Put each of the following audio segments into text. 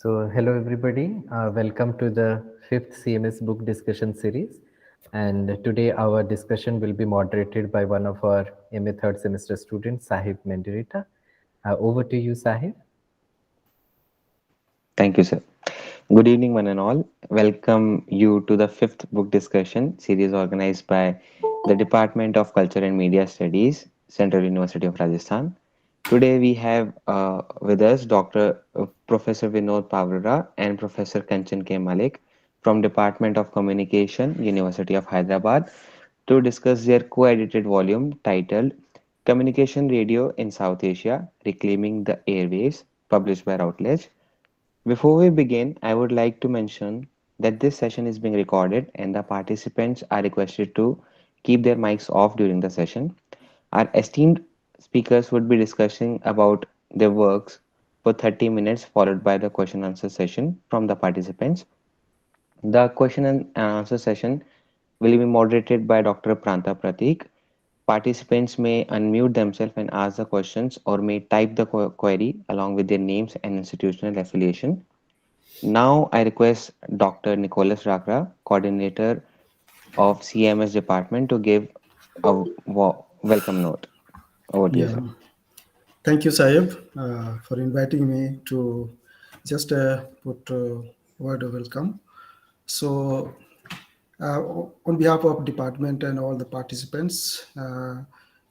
Hello everybody. Welcome to the fifth CMS book discussion series. And today our discussion will be moderated by one of our MA third semester students, Sahib Mendirita. Over to you, Sahib. Thank you, sir. Good evening, one and all. Welcome you to the fifth book discussion series organized by the Department of Culture and Media Studies, Central University of Rajasthan. Today we have with us Dr. Professor Vinod Pavara and Professor Kanchan K. Malik from Department of Communication, University of Hyderabad, to discuss their co-edited volume titled Communication Radio in South Asia, Reclaiming the Airwaves, published by Routledge. Before we begin, I would like to mention that this session is being recorded and the participants are requested to keep their mics off during the session. Our esteemed speakers would be discussing about their works for 30 minutes, followed by the question and answer session from the participants. The question and answer session will be moderated by Dr. Pranta Pratik. Participants may unmute themselves and ask the questions or may type the query along with their names and institutional affiliation. Now I request Dr. Nicholas Rakra, coordinator of CMS department, to give a welcome note. Over to you, Yeah, sir. thank you, Saib, for inviting me to just put word of welcome. So, uh, on behalf of department and all the participants,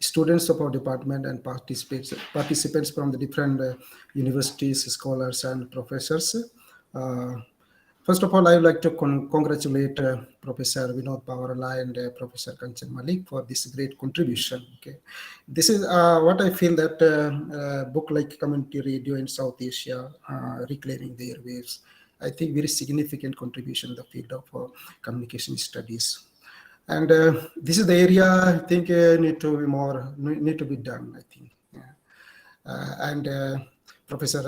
students of our department and participants from the different universities, scholars, and professors. Uh, First of all, I would like to congratulate Professor Vinod Pawarala and Professor Kanchan Malik for this great contribution. Okay, this is what I feel that book like Community Radio in South Asia, Reclaiming the Airwaves, I think very significant contribution in the field of communication studies. And this is the area I think need to be done. I think, yeah. And Professor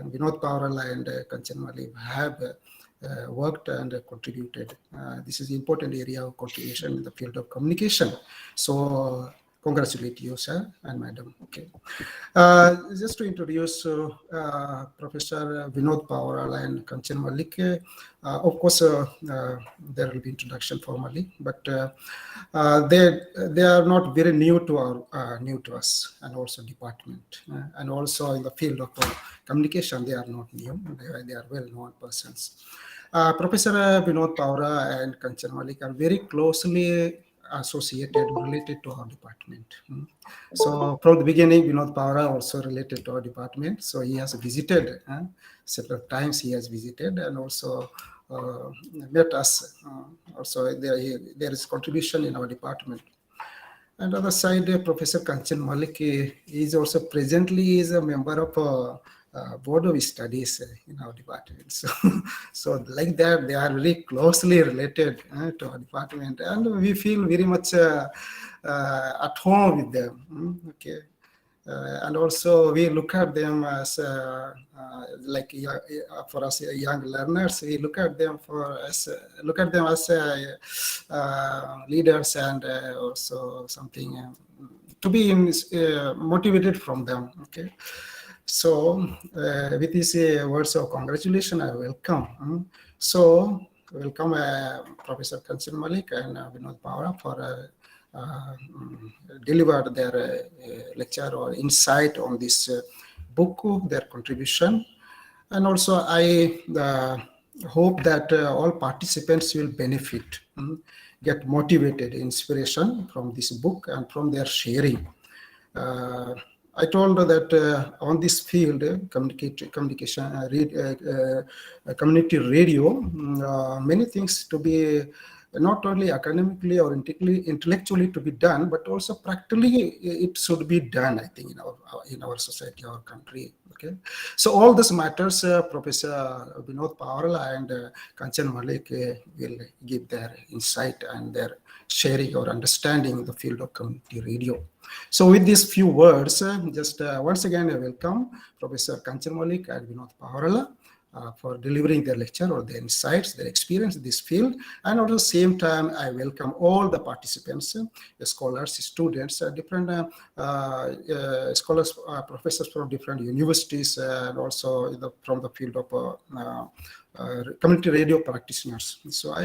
Vinod Pawarala and Kanchan Malik have worked and contributed. This is an important area of contribution in the field of communication. So congratulate you, sir and madam. Okay. Just to introduce Professor Vinod Pawarala and Kanchan Malik, of course, there will be introduction formally, but they are not very new to us and also department, and also in the field of communication they are not new. They are well-known persons. Professor Vinod Paura and Kanchan Malik are very closely associated, related to our department. So from the beginning, Vinod Paura also related to our department. So he has visited several times. He has visited and also met us. Also, there is contribution in our department. And on the side, Professor Kanchan Malik is also presently is a member of board of studies in our department. So like that, they are very closely related to our department, and we feel very much at home with them. Okay. And also we look at them as like for us young learners, we look at them as leaders and also something to be motivated from them. Okay. So with these words of congratulations, I welcome. So welcome Professor Kanchan Malik and Vinod Pawara for delivered their lecture or insight on this book, their contribution. And also I hope that all participants will benefit, get motivated, inspiration from this book and from their sharing. I told that on this field, communication, community radio, many things to be not only academically or intellectually to be done, but also practically it should be done, I think, in our society, our country. Okay, so all this matters, Professor Vinod Pawarala and Kanchan Malik will give their insight and their sharing or understanding the field of community radio. So with these few words, just once again, I welcome Professor Kanchan Malik and Vinod Pawarala for delivering their lecture or their insights, their experience in this field. And at the same time, I welcome all the participants, scholars, students, different scholars, professors from different universities, and also from the field of community radio practitioners. So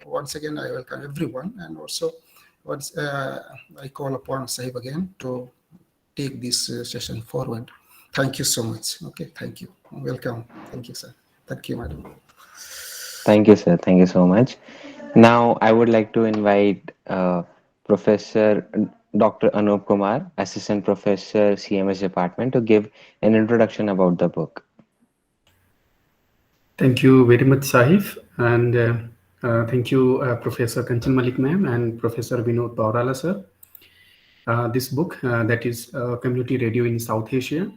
once again, I welcome everyone, and also I call upon Sahib again to take this session forward. Thank you so much. Okay, thank you. Welcome. Thank you, sir. Thank you, madam. Thank you, sir. Thank you so much. Now, I would like to invite Professor Dr. Anup Kumar, Assistant Professor, CMS Department, to give an introduction about the book. Thank you very much, Sahif, and thank you, Professor Kanchan Malik ma'am and Professor Vinod Paurala sir. This book, that is Community Radio in South Asia.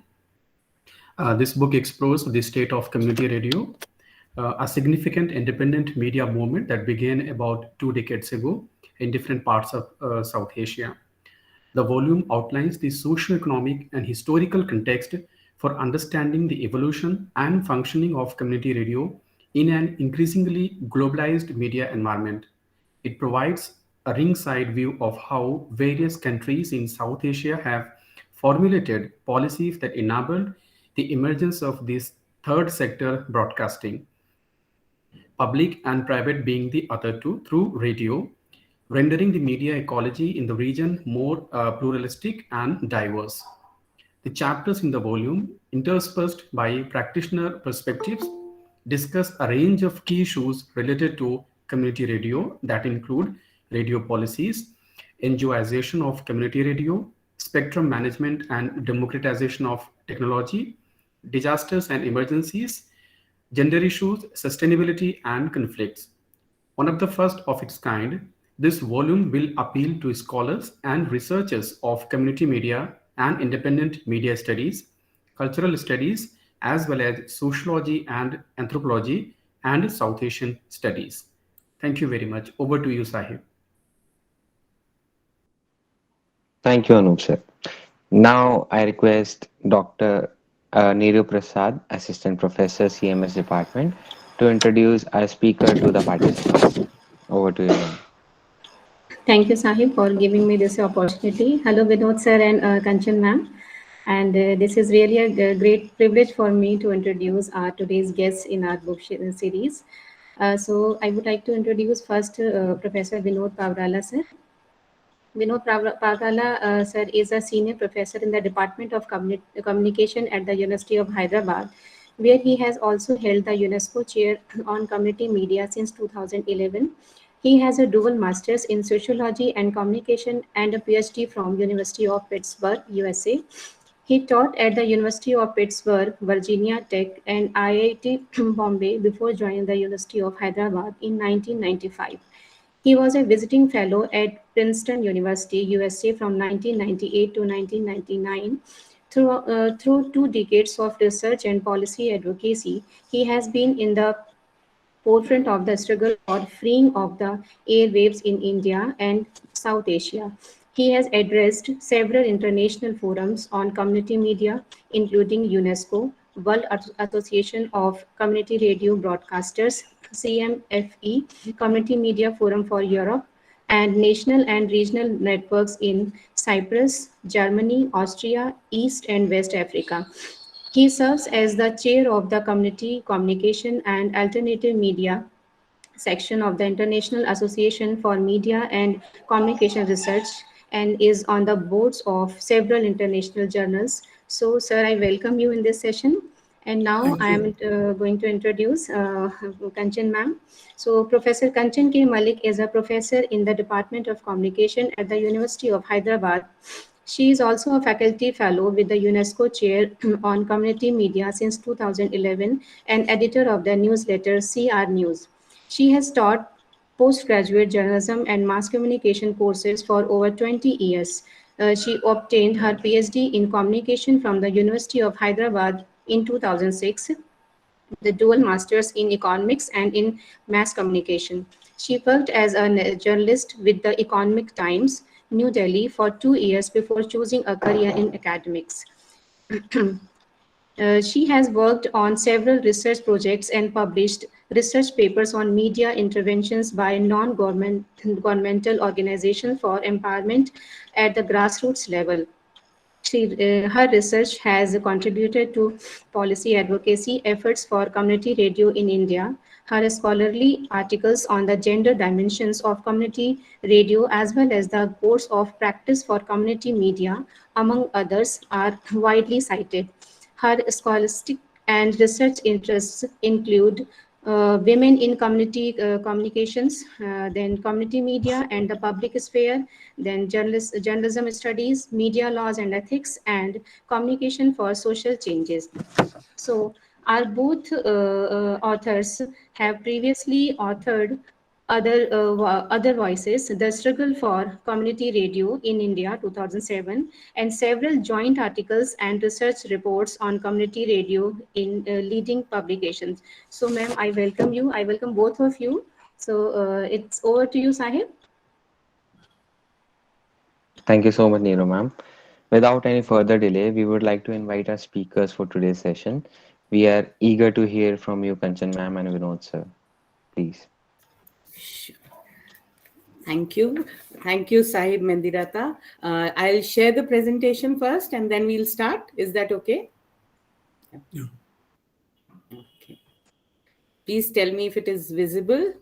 This book explores the state of community radio, a significant independent media movement that began about 2 decades ago in different parts of South Asia. The volume outlines the socio-economic and historical context for understanding the evolution and functioning of community radio in an increasingly globalized media environment. It provides a ringside view of how various countries in South Asia have formulated policies that enabled the emergence of this third sector broadcasting, public and private being the other two, through radio, rendering the media ecology in the region more pluralistic and diverse. The chapters in the volume, interspersed by practitioner perspectives, discuss a range of key issues related to community radio that include radio policies, NGOization of community radio, spectrum management and democratization of technology, disasters and emergencies, gender issues, sustainability, and conflicts. One of the first of its kind, this volume will appeal to scholars and researchers of community media and independent media studies, cultural studies, as well as sociology and anthropology and South Asian studies. Thank you very much. Over to you, Sahib. Thank you, Anup, sir. Now, I request Dr. Neeru Prasad, Assistant Professor, CMS Department, to introduce our speaker to the participants. Over to you, ma'am. Thank you, Sahib, for giving me this opportunity. Hello, Vinod sir and Kanchan ma'am. And this is really a great privilege for me to introduce today's guests in our book series. So I would like to introduce first Professor Vinod Pavrala sir. Vinod Pavrala sir is a senior professor in the Department of Communication at the University of Hyderabad, where he has also held the UNESCO chair on community media since 2011. He has a dual master's in sociology and communication and a PhD from University of Pittsburgh, USA. He taught at the University of Pittsburgh, Virginia Tech, and IIT Bombay before joining the University of Hyderabad in 1995. He was a visiting fellow at Princeton University, USA from 1998 to 1999. Through 2 decades of research and policy advocacy, he has been in the forefront of the struggle for freeing of the airwaves in India and South Asia. He has addressed several international forums on community media, including UNESCO, World Association of Community Radio Broadcasters, CMFE, Community Media Forum for Europe, and national and regional networks in Cyprus, Germany, Austria, East and West Africa. He serves as the chair of the Community Communication and Alternative Media section of the International Association for Media and Communication Research and is on the boards of several international journals. So, sir, I welcome you in this session. And now I am going to introduce Kanchan ma'am. So, Professor Kanchan K. Malik is a professor in the Department of Communication at the University of Hyderabad. She is also a faculty fellow with the UNESCO chair on community media since 2011 and editor of the newsletter CR News. She has taught postgraduate journalism and mass communication courses for over 20 years. She obtained her PhD in communication from the University of Hyderabad in 2006, the dual masters in economics and in mass communication. She worked as a journalist with the Economic Times, New Delhi for 2 years before choosing a career in academics. She has worked on several research projects and published research papers on media interventions by non-governmental organizations for empowerment at the grassroots level. Her research has contributed to policy advocacy efforts for community radio in India. Her scholarly articles on the gender dimensions of community radio, as well as the course of practice for community media, among others, are widely cited. Her scholastic and research interests include women in community communications, then community media and the public sphere, then journalism studies, media laws and ethics, and communication for social changes. So, our both authors have previously authored other voices, The Struggle for Community Radio in India 2007, and several joint articles and research reports on community radio in leading publications. So ma'am, I welcome you. I welcome both of you. So it's over to you, Sahib. Thank you so much, Neeru ma'am. Without any further delay, we would like to invite our speakers for today's session. We are eager to hear from you, Kanchan ma'am and Vinod sir. Please. Sure. Thank you. Thank you, Sahib Mendirata. I'll share the presentation first and then we'll start. Is that okay? Yeah. Okay. Please tell me if it is visible.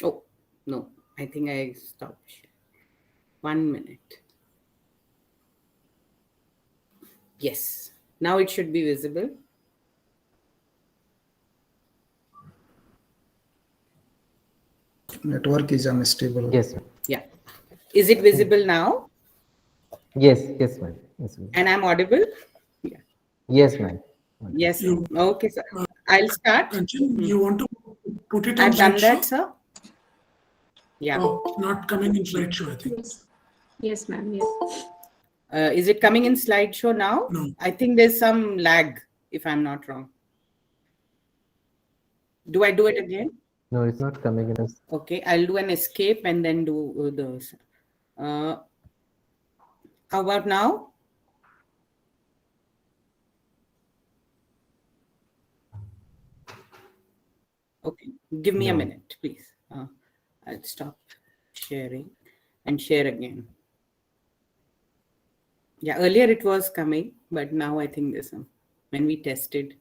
Oh, no. I think I stopped. 1 minute. Yes. Now it should be visible. Network is unstable. Yes, ma'am. Yeah. Is it visible now? Yes, ma'am. Yes, ma'am. And I'm audible? Yeah. Yes, ma'am. Yes. You- Okay, sir. I'll start. Kanchan, you want to put it on I've done slideshow? that, sir. Yeah. Oh, not coming in slideshow, I think. Yes. Yes, ma'am. Yes. Is it coming in slideshow now? No. I think there's some lag, if I'm not wrong. Do I do it again? No, it's not coming in as. Okay, I'll do an escape and then do those. How about now? Okay, give me a No. minute, please. I'll stop sharing and share again. Yeah, earlier it was coming, but now I think there's some, when we tested.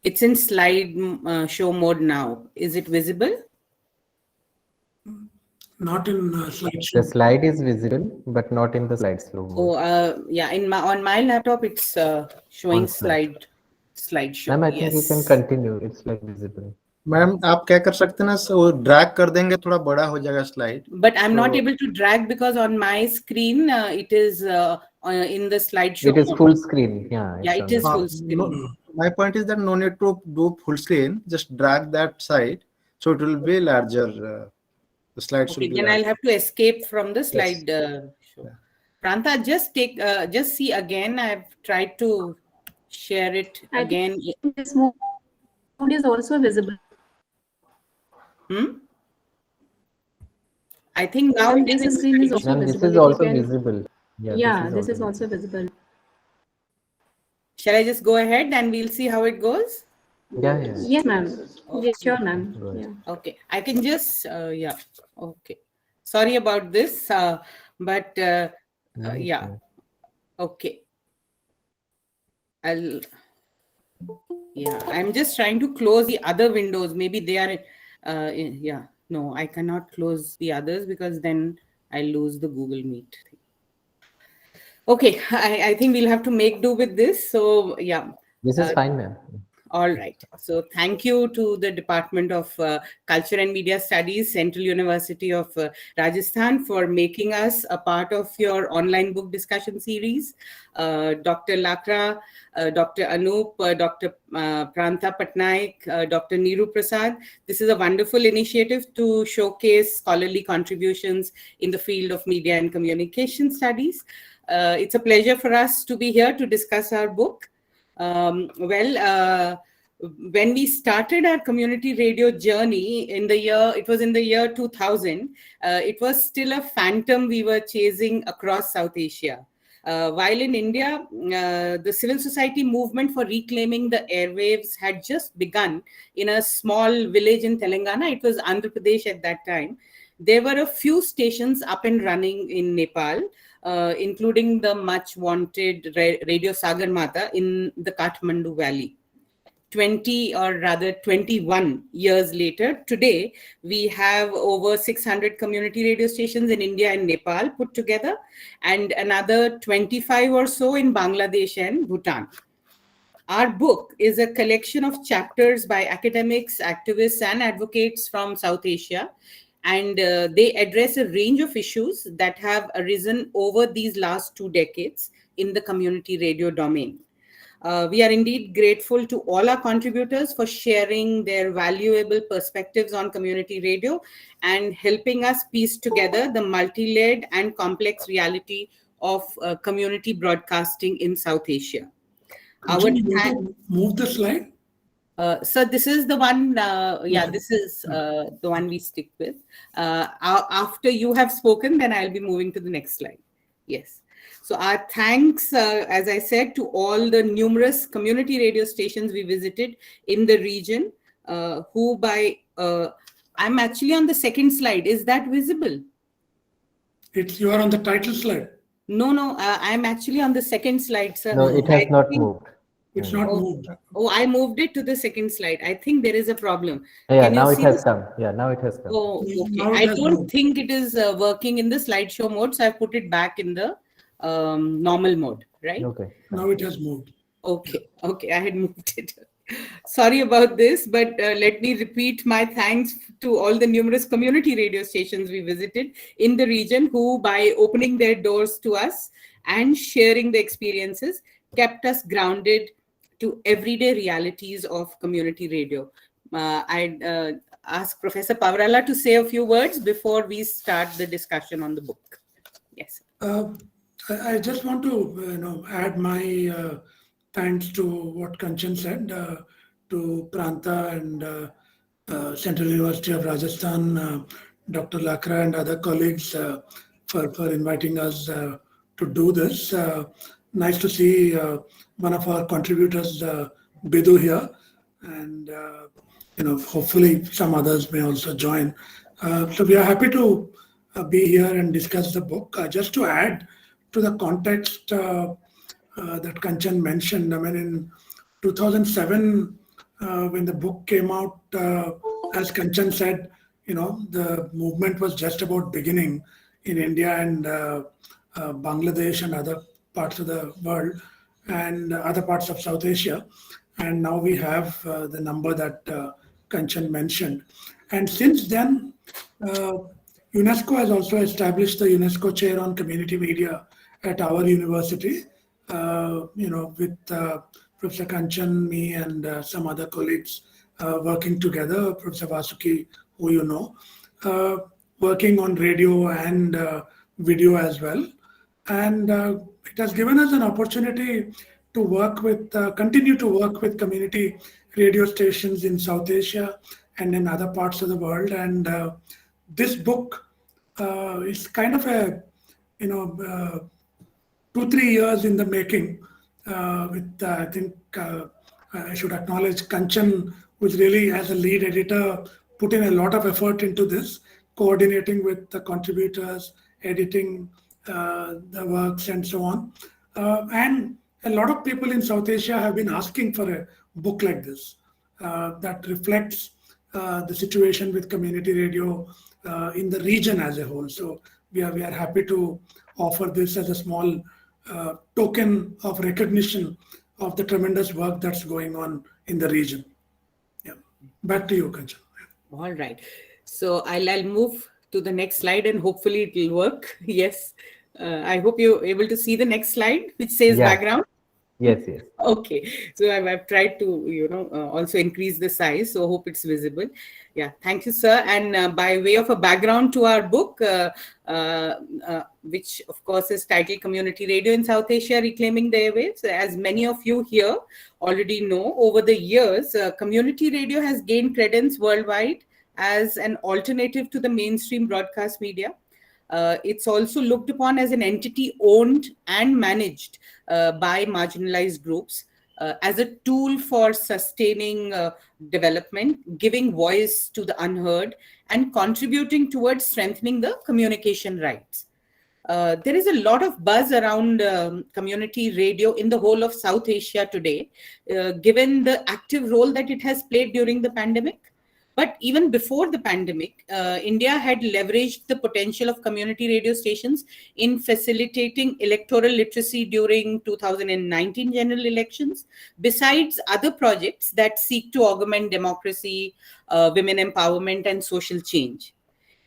It's in slide show mode now. Is it visible? Not in The slideshow. slide is visible, but not in the slide slow mode. Oh, yeah. On my laptop, it's showing On slide. slideshow. Ma'am, I think you can continue. It's like visible. Ma'am आप क्या कर सकते हैं ना वो drag कर देंगे थोड़ा बड़ा हो जाएगा slide But I'm not So- able to drag because on my screen it is in the slideshow. It is full screen. Yeah. Yeah, it's it is on- full screen. my point is that no need to do full screen, just drag that side so it will be larger, the slides Okay, will be then larger. I'll have to escape from the slide show. Yeah. Pranta, just see again. I've tried to share it I again. This mode is also visible. I think now Ma'am, it is this in screen is slideshow. also Ma'am, this visible. is If you also can- visible. Yeah, this is also visible. Shall I just go ahead and we'll see how it goes? Yeah. Yes, ma'am. Yes, sure, ma'am. Right. Yeah. Okay, I can just, yeah, okay. Sorry about this, but No, yeah, no. okay. I'm just trying to close the other windows. Maybe they are, yeah, no, I cannot close the others because then I lose the Google Meet thing. Okay, I think we'll have to make do with this. So, yeah. This is fine, ma'am. All right. So thank you to the Department of Culture and Media Studies, Central University of Rajasthan, for making us a part of your online book discussion series. Dr. Lakra, Dr. Anup, Dr. Pranta Patnaik, Dr. Neeru Prasad. This is a wonderful initiative to showcase scholarly contributions in the field of media and communication studies. It's a pleasure for us to be here to discuss our book. when we started our community radio journey it was in the year 2000, it was still a phantom we were chasing across South Asia. While in India, the civil society movement for reclaiming the airwaves had just begun in a small village in Telangana. It was Andhra Pradesh at that time. There were a few stations up and running in Nepal, including the much wanted Radio Sagarmatha in the Kathmandu Valley. 21 years later, today, we have over 600 community radio stations in India and Nepal put together, and another 25 or so in Bangladesh and Bhutan. Our book is a collection of chapters by academics, activists, and advocates from South Asia, and they address a range of issues that have arisen over these last 2 decades in the community radio domain. We are indeed grateful to all our contributors for sharing their valuable perspectives on community radio and helping us piece together the multi-layered and complex reality of community broadcasting in South Asia. Kanchan, you want to move the slide? So this is the one, this is the one we stick with. After you have spoken, then I'll be moving to the next slide. Yes. So our thanks, as I said, to all the numerous community radio stations we visited in the region, I'm actually on the second slide. Is that visible? You are on the title slide. No, I'm actually on the second slide, sir. No, it has not moved. It's not moved. Oh, I moved it to the second slide. I think there is a problem. Yeah, now it has come. Yeah, now it has come. Oh, okay. Now it I has don't moved. think it is working in the slideshow mode, so I put it back in the normal mode, right? Okay. Now it has moved. Okay, I had moved it. Sorry about this, but let me repeat my thanks to all the numerous community radio stations we visited in the region who, by opening their doors to us and sharing the experiences, kept us grounded to everyday realities of community radio. I'd ask Professor Pavarala to say a few words before we start the discussion on the book. Yes. I just want to add my thanks to what Kanchan said, to Pranta and Central University of Rajasthan, Dr. Lakra and other colleagues for inviting us to do this. Nice to see one of our contributors, Bidu, here, and hopefully some others may also join. So we are happy to be here and discuss the book. Just to add to the context that Kanchan mentioned, I mean, in 2007, when the book came out, as Kanchan said, the movement was just about beginning in India and Bangladesh and other parts of the world and other parts of South Asia. And now we have the number that Kanchan mentioned. And since then, UNESCO has also established the UNESCO Chair on Community Media at our university, with Professor Kanchan, me, and some other colleagues working together, Professor Vasuki, who you know, working on radio and video as well. And it has given us an opportunity to work with, continue to work with community radio stations in South Asia and in other parts of the world. And this book is kind of a, 2-3 years in the making. I think I should acknowledge Kanchan, who's really, as a lead editor, put in a lot of effort into this, coordinating with the contributors, editing the works and so on. And a lot of people in South Asia have been asking for a book like this that reflects the situation with community radio in the region as a whole. So we are happy to offer this as a small token of recognition of the tremendous work that's going on in the region. Yeah. Back to you, Kanchan. All right. So I'll move to the next slide and hopefully it will work. Yes. I hope you're able to see the next slide, which says background. Yes, yes. Okay, so I've tried to, also increase the size, so hope it's visible. Yeah, thank you, sir. And by way of a background to our book, which of course is titled Community Radio in South Asia, Reclaiming the Airwaves, as many of you here already know, over the years, community radio has gained credence worldwide as an alternative to the mainstream broadcast media. It's also looked upon as an entity owned and managed by marginalized groups, as a tool for sustaining development, giving voice to the unheard, and contributing towards strengthening the communication rights. There is a lot of buzz around community radio in the whole of South Asia today, given the active role that it has played during the pandemic. But even before the pandemic, India had leveraged the potential of community radio stations in facilitating electoral literacy during 2019 general elections, besides other projects that seek to augment democracy, women empowerment, and social change.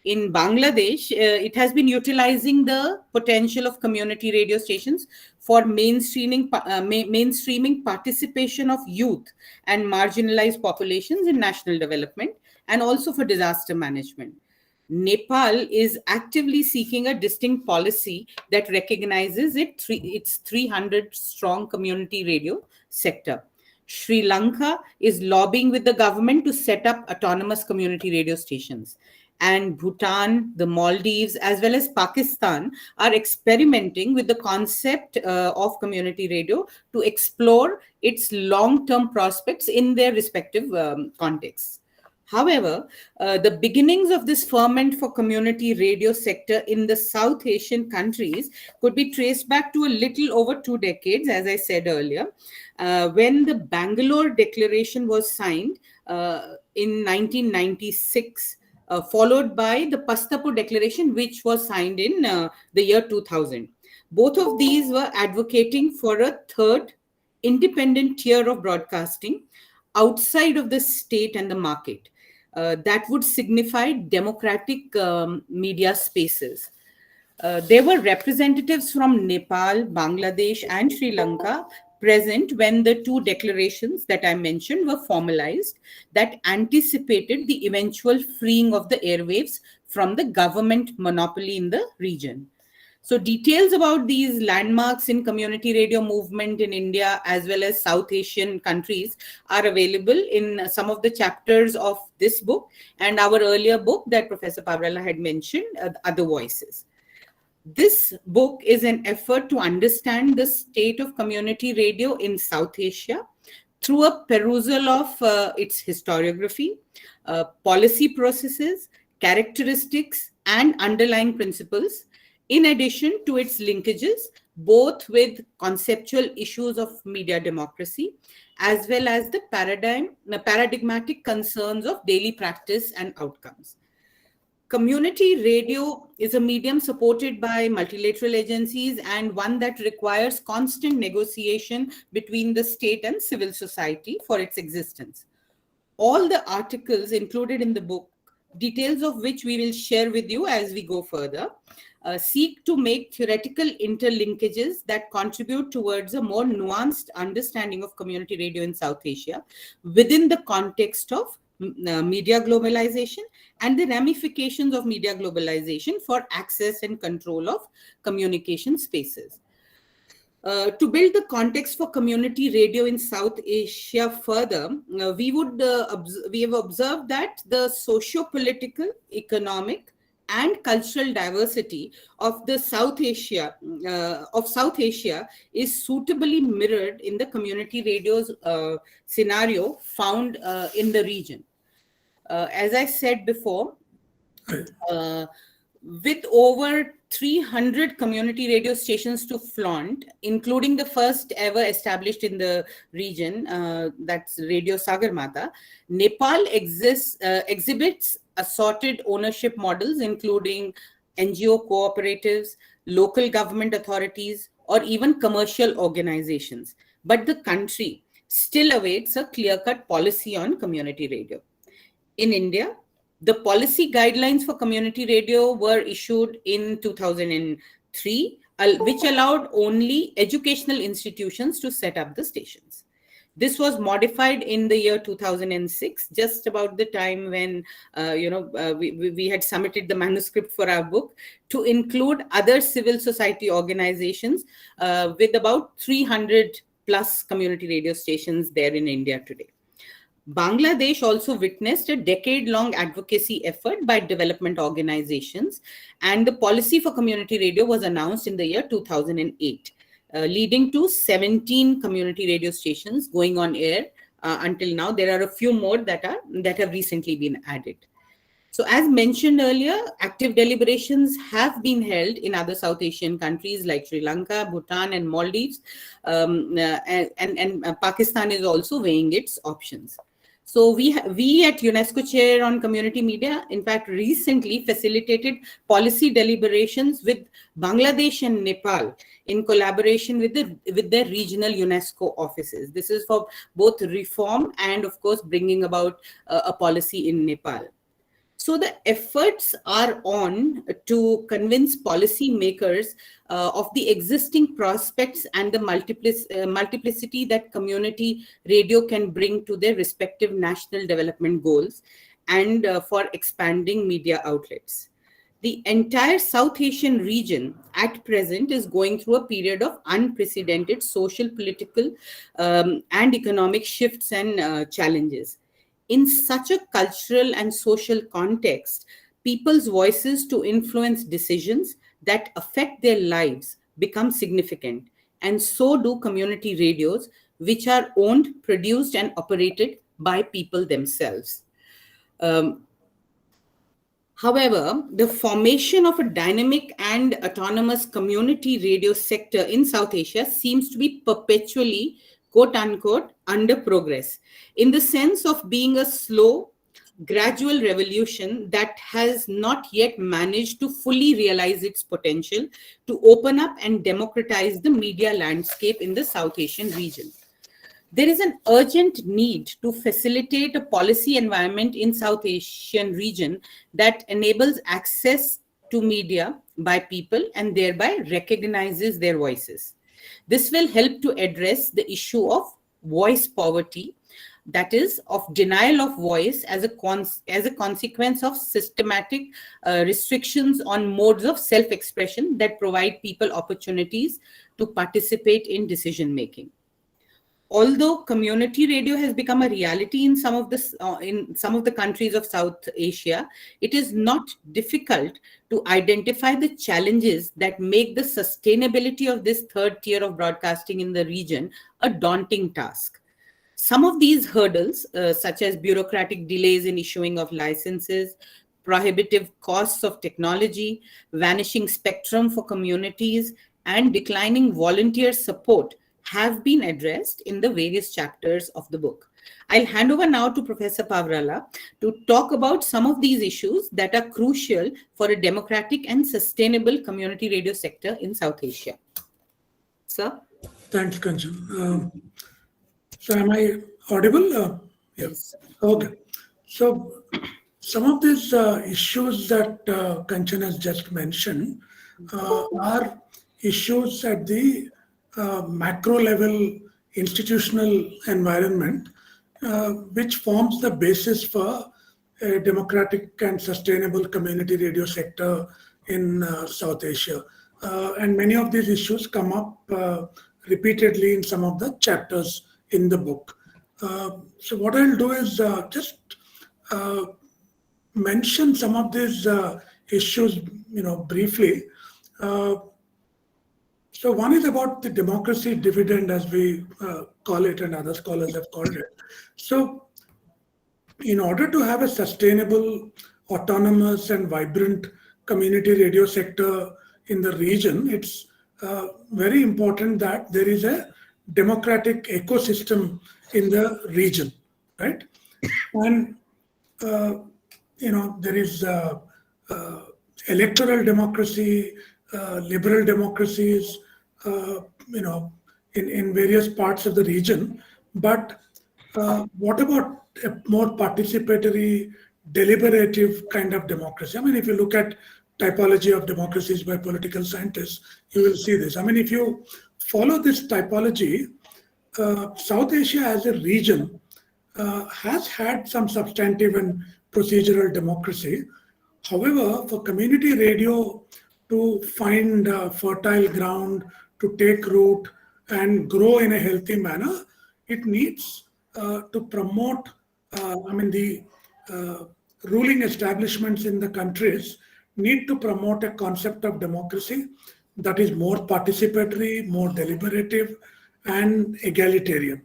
In Bangladesh, it has been utilizing the potential of community radio stations for mainstreaming participation of youth and marginalized populations in national development, and also for disaster management. Nepal is actively seeking a distinct policy that recognizes its 300-strong community radio sector. Sri Lanka is lobbying with the government to set up autonomous community radio stations. And Bhutan, the Maldives, as well as Pakistan are experimenting with the concept of community radio to explore its long-term prospects in their respective contexts. However, the beginnings of this ferment for community radio sector in the South Asian countries could be traced back to a little over 2 decades, as I said earlier, when the Bangalore Declaration was signed in 1996. Followed by the Pastapur Declaration, which was signed in the year 2000. Both of these were advocating for a third independent tier of broadcasting outside of the state and the market that would signify democratic media spaces. There were representatives from Nepal, Bangladesh, and Sri Lanka present when the two declarations that I mentioned were formalized that anticipated the eventual freeing of the airwaves from the government monopoly in the region. So details about these landmarks in community radio movement in India as well as South Asian countries are available in some of the chapters of this book and our earlier book that Professor Pavrala had mentioned, Other Voices. This book is an effort to understand the state of community radio in South Asia through a perusal of its historiography, policy processes, characteristics, and underlying principles, in addition to its linkages, both with conceptual issues of media democracy, as well as the paradigmatic concerns of daily practice and outcomes. Community radio is a medium supported by multilateral agencies and one that requires constant negotiation between the state and civil society for its existence. All the articles included in the book, details of which we will share with you as we go further, seek to make theoretical interlinkages that contribute towards a more nuanced understanding of community radio in South Asia within the context of media globalization and the ramifications of media globalization for access and control of communication spaces. To build the context for community radio in South Asia further, we have observed that the socio-political, economic, and cultural diversity of the South Asia is suitably mirrored in the community radio's scenario found in the region. As I said before, with over 300 community radio stations to flaunt, including the first ever established in the region, that's Radio Sagarmatha, Nepal exhibits assorted ownership models, including NGO cooperatives, local government authorities, or even commercial organizations. But the country still awaits a clear-cut policy on community radio. In India, the policy guidelines for community radio were issued in 2003 which allowed only educational institutions to set up the stations. This was modified in the year 2006, just about the time when we had submitted the manuscript for our book, to include other civil society organizations with about 300 plus community radio stations there in India today. Bangladesh also witnessed a decade-long advocacy effort by development organizations, and the policy for community radio was announced in the year 2008. Leading to 17 community radio stations going on air until now. There are a few more that have recently been added. So as mentioned earlier, active deliberations have been held in other South Asian countries like Sri Lanka, Bhutan, and Maldives, and Pakistan is also weighing its options. So we at UNESCO Chair on Community Media, in fact, recently facilitated policy deliberations with Bangladesh and Nepal in collaboration with their regional UNESCO offices. This is for both reform and, of course, bringing about a policy in Nepal. So the efforts are on to convince policymakers of the existing prospects and the multiplicity that community radio can bring to their respective national development goals, and for expanding media outlets. The entire South Asian region at present is going through a period of unprecedented social, political, and economic shifts and challenges. In such a cultural and social context, people's voices to influence decisions that affect their lives become significant, and so do community radios, which are owned, produced, and operated by people themselves. However, the formation of a dynamic and autonomous community radio sector in South Asia seems to be perpetually, quote unquote, under progress, in the sense of being a slow, gradual revolution that has not yet managed to fully realize its potential to open up and democratize the media landscape in the South Asian region. There is an urgent need to facilitate a policy environment in South Asian region that enables access to media by people and thereby recognizes their voices. This will help to address the issue of voice poverty, that is, of denial of voice as a consequence of systematic restrictions on modes of self-expression that provide people opportunities to participate in decision-making. Although community radio has become a reality in some of the countries of South Asia, it is not difficult to identify the challenges that make the sustainability of this third tier of broadcasting in the region a daunting task. Some of these hurdles, such as bureaucratic delays in issuing of licenses, prohibitive costs of technology, vanishing spectrum for communities, and declining volunteer support, have been addressed in the various chapters of the book. I'll hand over now to Professor Pavrala to talk about some of these issues that are crucial for a democratic and sustainable community radio sector in South Asia. Sir? Thanks, Kanchan. So am I audible? Yes. Okay. So some of these issues that Kanchan has just mentioned are issues at the macro level institutional environment, which forms the basis for a democratic and sustainable community radio sector in South Asia. And many of these issues come up repeatedly in some of the chapters in the book. So what I'll do is just mention some of these issues, briefly. So one is about the democracy dividend, as we call it, and other scholars have called it. So in order to have a sustainable, autonomous, and vibrant community radio sector in the region, it's very important that there is a democratic ecosystem in the region, right? And, there is electoral democracy, liberal democracies, in various parts of the region. But what about a more participatory, deliberative kind of democracy? I mean, if you look at typology of democracies by political scientists, you will see this. I mean, if you follow this typology, South Asia as a region has had some substantive and procedural democracy. However, for community radio to find fertile ground, to take root and grow in a healthy manner, it needs to promote, the ruling establishments in the countries need to promote a concept of democracy that is more participatory, more deliberative, and egalitarian.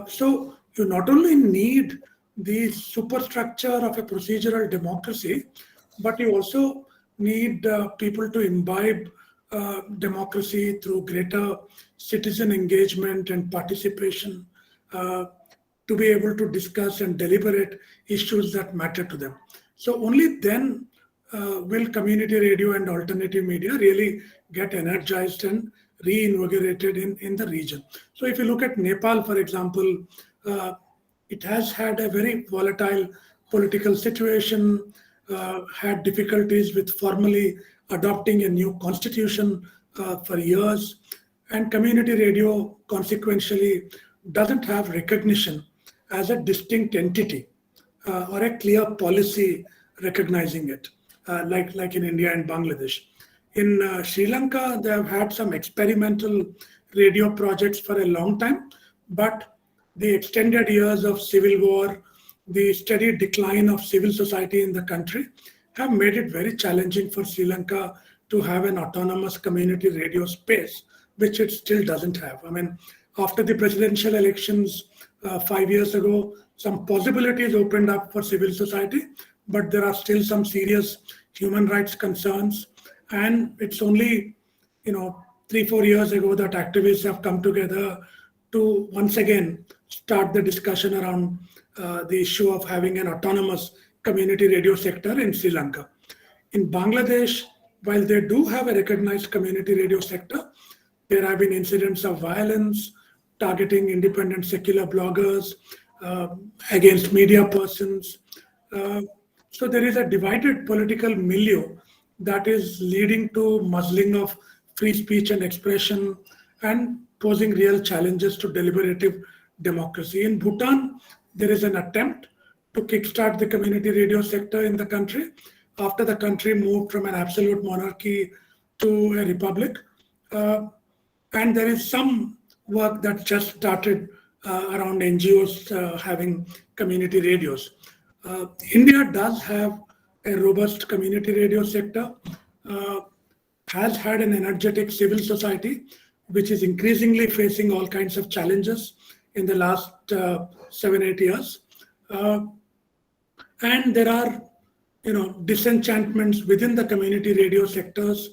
So you not only need the superstructure of a procedural democracy, but you also need people to imbibe democracy through greater citizen engagement and participation to be able to discuss and deliberate issues that matter to them. So only then will community radio and alternative media really get energized and reinvigorated in the region. So if you look at Nepal, for example, it has had a very volatile political situation, had difficulties with formally adopting a new constitution for years, and community radio consequentially doesn't have recognition as a distinct entity or a clear policy recognizing it, like in India and Bangladesh. In Sri Lanka, they have had some experimental radio projects for a long time, but the extended years of civil war, the steady decline of civil society in the country have made it very challenging for Sri Lanka to have an autonomous community radio space, which it still doesn't have. I mean, after the presidential elections 5 years ago, some possibilities opened up for civil society, but there are still some serious human rights concerns. And it's only, 3-4 years ago that activists have come together to once again start the discussion around the issue of having an autonomous community radio sector in Sri Lanka. In Bangladesh, while they do have a recognized community radio sector, there have been incidents of violence targeting independent secular bloggers, against media persons. So there is a divided political milieu that is leading to muzzling of free speech and expression and posing real challenges to deliberative democracy. In Bhutan, there is an attempt to kickstart the community radio sector in the country after the country moved from an absolute monarchy to a republic. And there is some work that just started around NGOs having community radios. India does have a robust community radio sector, has had an energetic civil society, which is increasingly facing all kinds of challenges in the last 7-8 years. And there are, disenchantments within the community radio sectors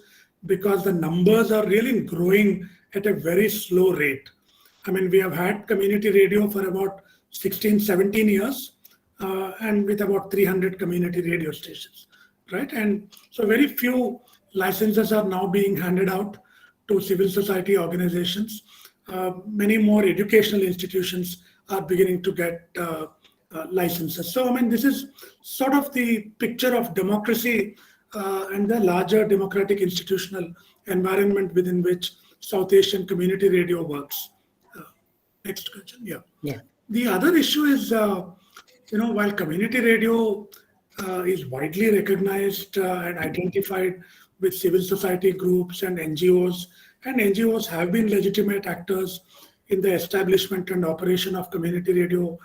because the numbers are really growing at a very slow rate. I mean, we have had community radio for about 16-17 years and with about 300 community radio stations, right? And so very few licenses are now being handed out to civil society organizations. Many more educational institutions are beginning to get licenses. So, I mean, this is sort of the picture of democracy and the larger democratic institutional environment within which South Asian community radio works. Next question, yeah. The other issue is, while community radio is widely recognized and identified with civil society groups and NGOs have been legitimate actors in the establishment and operation of community radio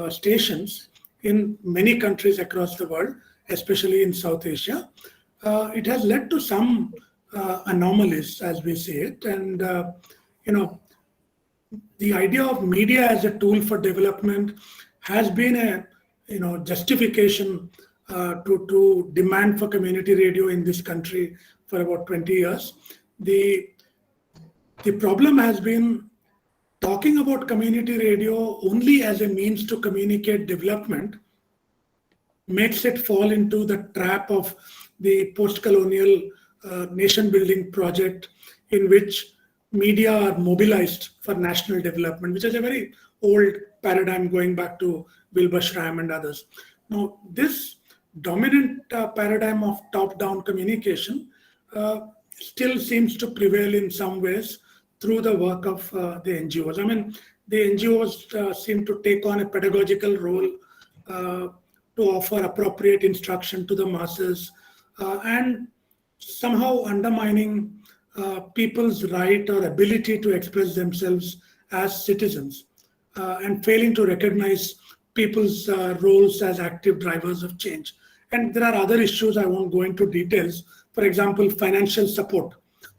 stations in many countries across the world, especially in South Asia. It has led to some anomalies, as we see it. And, the idea of media as a tool for development has been a justification to demand for community radio in this country for about 20 years. The problem has been talking about community radio only as a means to communicate development makes it fall into the trap of the post-colonial nation-building project in which media are mobilized for national development, which is a very old paradigm going back to Wilbur Schramm and others. Now, this dominant paradigm of top-down communication still seems to prevail in some ways through the work of the NGOs. I mean, the NGOs seem to take on a pedagogical role to offer appropriate instruction to the masses and somehow undermining people's right or ability to express themselves as citizens and failing to recognize people's roles as active drivers of change. And there are other issues, I won't go into details. For example, financial support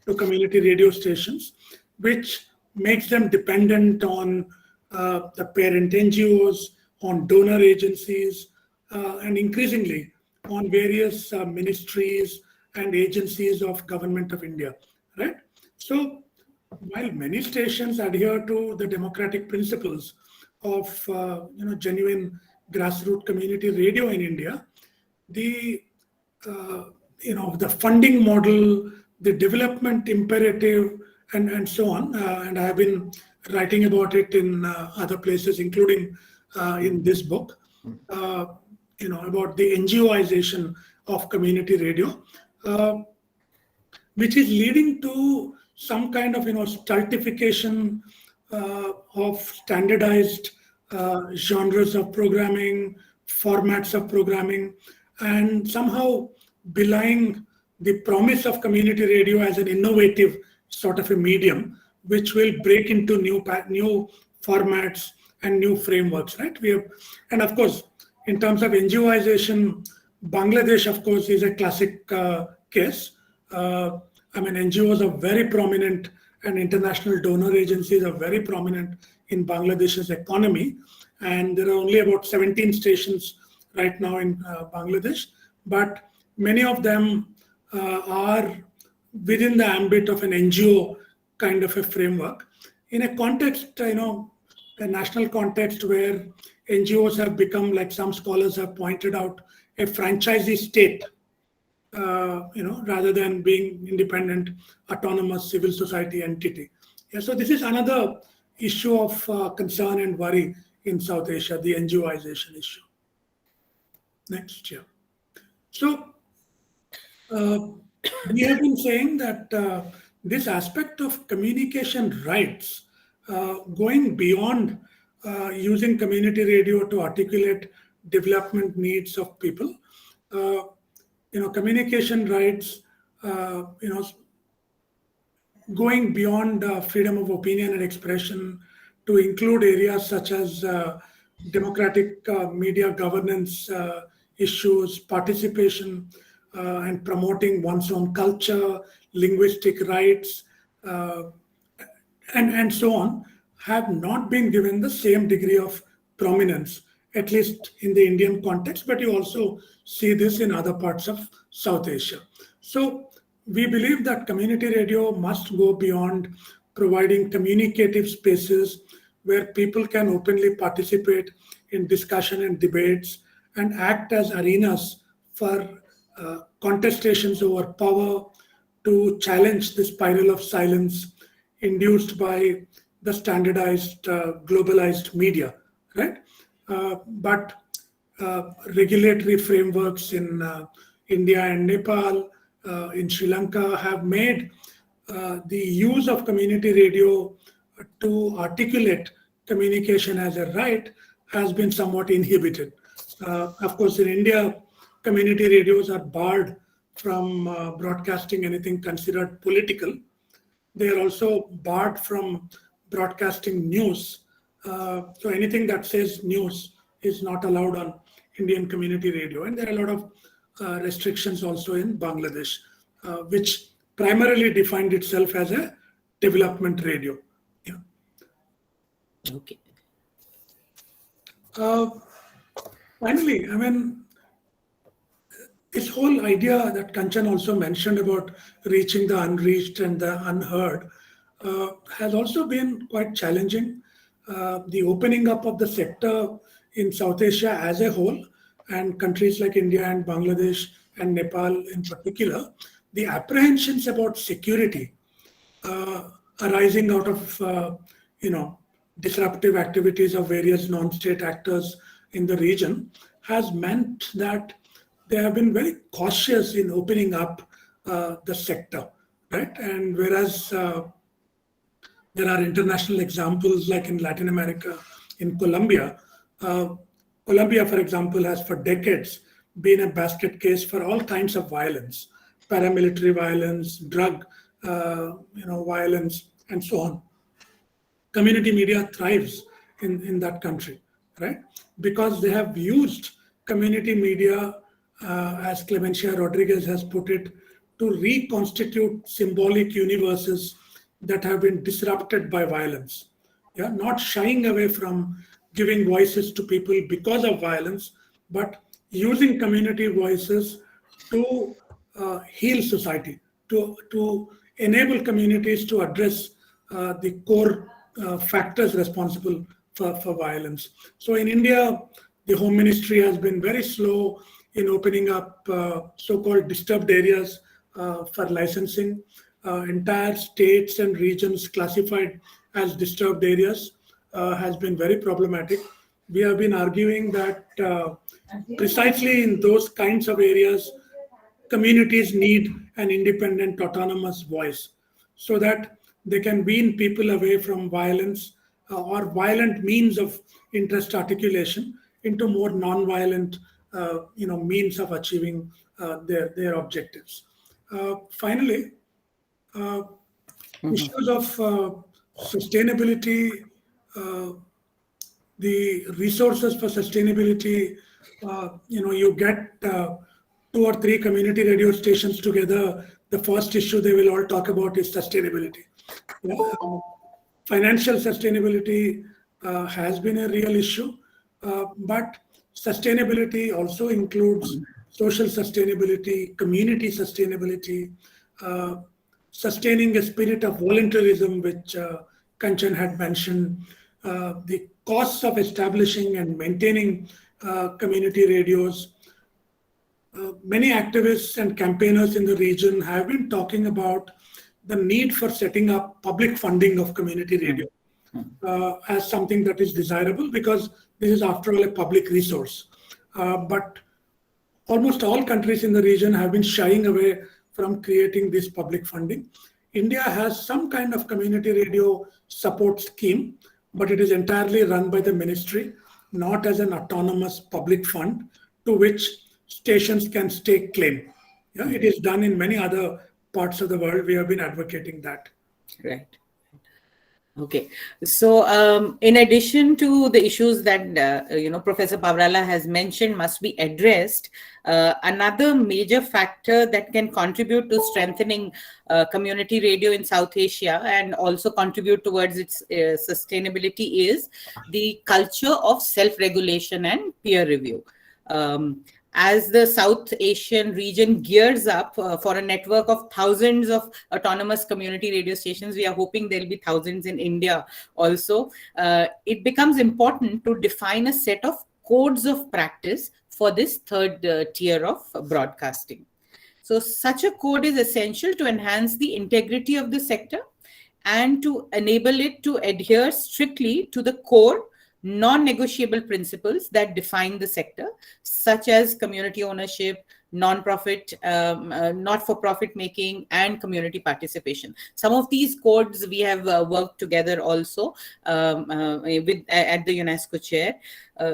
to community radio stations, which makes them dependent on the parent NGOs, on donor agencies, and increasingly on various ministries and agencies of Government of India, right? So while many stations adhere to the democratic principles of genuine grassroots community radio in India, the the funding model, the development imperative, and so on, and I have been writing about it in other places, including in this book, about the NGOization of community radio, which is leading to some kind of stultification of standardized genres of programming, formats of programming, and somehow belying the promise of community radio as an innovative sort of a medium, which will break into new formats and new frameworks, right? And of course, in terms of NGOization, Bangladesh, of course, is a classic case. I mean, NGOs are very prominent and international donor agencies are very prominent in Bangladesh's economy. And there are only about 17 stations right now in Bangladesh, but many of them are within the ambit of an NGO kind of a framework. In a context, a national context where NGOs have become, like some scholars have pointed out, a franchisee state, rather than being independent, autonomous civil society entity. Yeah, so this is another issue of concern and worry in South Asia, the NGOization issue. Next, yeah. So we have been saying that this aspect of communication rights, going beyond using community radio to articulate development needs of people, communication rights, going beyond freedom of opinion and expression to include areas such as democratic media governance issues, participation, and promoting one's own culture, linguistic rights, and so on, have not been given the same degree of prominence, at least in the Indian context, but you also see this in other parts of South Asia. So we believe that community radio must go beyond providing communicative spaces where people can openly participate in discussion and debates and act as arenas for contestations over power, to challenge the spiral of silence induced by the standardized, globalized media, right? But regulatory frameworks in India and Nepal, in Sri Lanka, have made the use of community radio to articulate communication as a right has been somewhat inhibited. Of course, in India, community radios are barred from broadcasting anything considered political. They are also barred from broadcasting news. So anything that says news is not allowed on Indian community radio. And there are a lot of restrictions also in Bangladesh, which primarily defined itself as a development radio. Yeah. Okay. Finally, I mean, this whole idea that Kanchan also mentioned about reaching the unreached and the unheard has also been quite challenging. The opening up of the sector in South Asia as a whole, and countries like India and Bangladesh and Nepal in particular, the apprehensions about security arising out of disruptive activities of various non-state actors in the region has meant that they have been very cautious in opening up the sector, right? And whereas there are international examples like in Latin America, in Colombia. Colombia, for example, has for decades been a basket case for all kinds of violence, paramilitary violence, drug violence, and so on. Community media thrives in that country, right? Because they have used community media, as Clemencia Rodriguez has put it, to reconstitute symbolic universes that have been disrupted by violence. Yeah, not shying away from giving voices to people because of violence, but using community voices to heal society, to enable communities to address the core factors responsible for violence. So in India, the Home Ministry has been very slow in opening up so-called disturbed areas for licensing. Entire states and regions classified as disturbed areas has been very problematic. We have been arguing that precisely in those kinds of areas, communities need an independent, autonomous voice so that they can wean people away from violence or violent means of interest articulation into more non-violent means of achieving their objectives. Finally, issues of sustainability, the resources for sustainability, you get 2 or 3 community radio stations together, the first issue they will all talk about is sustainability. Financial sustainability has been a real issue, but sustainability also includes social sustainability, community sustainability, sustaining a spirit of voluntarism, which Kanchan had mentioned, the costs of establishing and maintaining community radios. Many activists and campaigners in the region have been talking about the need for setting up public funding of community radio as something that is desirable, because this is, after all, a public resource. But almost all countries in the region have been shying away from creating this public funding. India has some kind of community radio support scheme, but it is entirely run by the ministry, not as an autonomous public fund to which stations can stake claim. Yeah, it is done in many other parts of the world. We have been advocating that. Right. Okay. So in addition to the issues that, Professor Pavrala has mentioned must be addressed, another major factor that can contribute to strengthening community radio in South Asia and also contribute towards its sustainability is the culture of self-regulation and peer review. As the South Asian region gears up for a network of thousands of autonomous community radio stations, we are hoping there will be thousands in India also. It becomes important to define a set of codes of practice for this third tier of broadcasting. So such a code is essential to enhance the integrity of the sector and to enable it to adhere strictly to the core non-negotiable principles that define the sector, such as community ownership, non-profit, not-for-profit making, and community participation. Some of these codes we have worked together also at the UNESCO chair.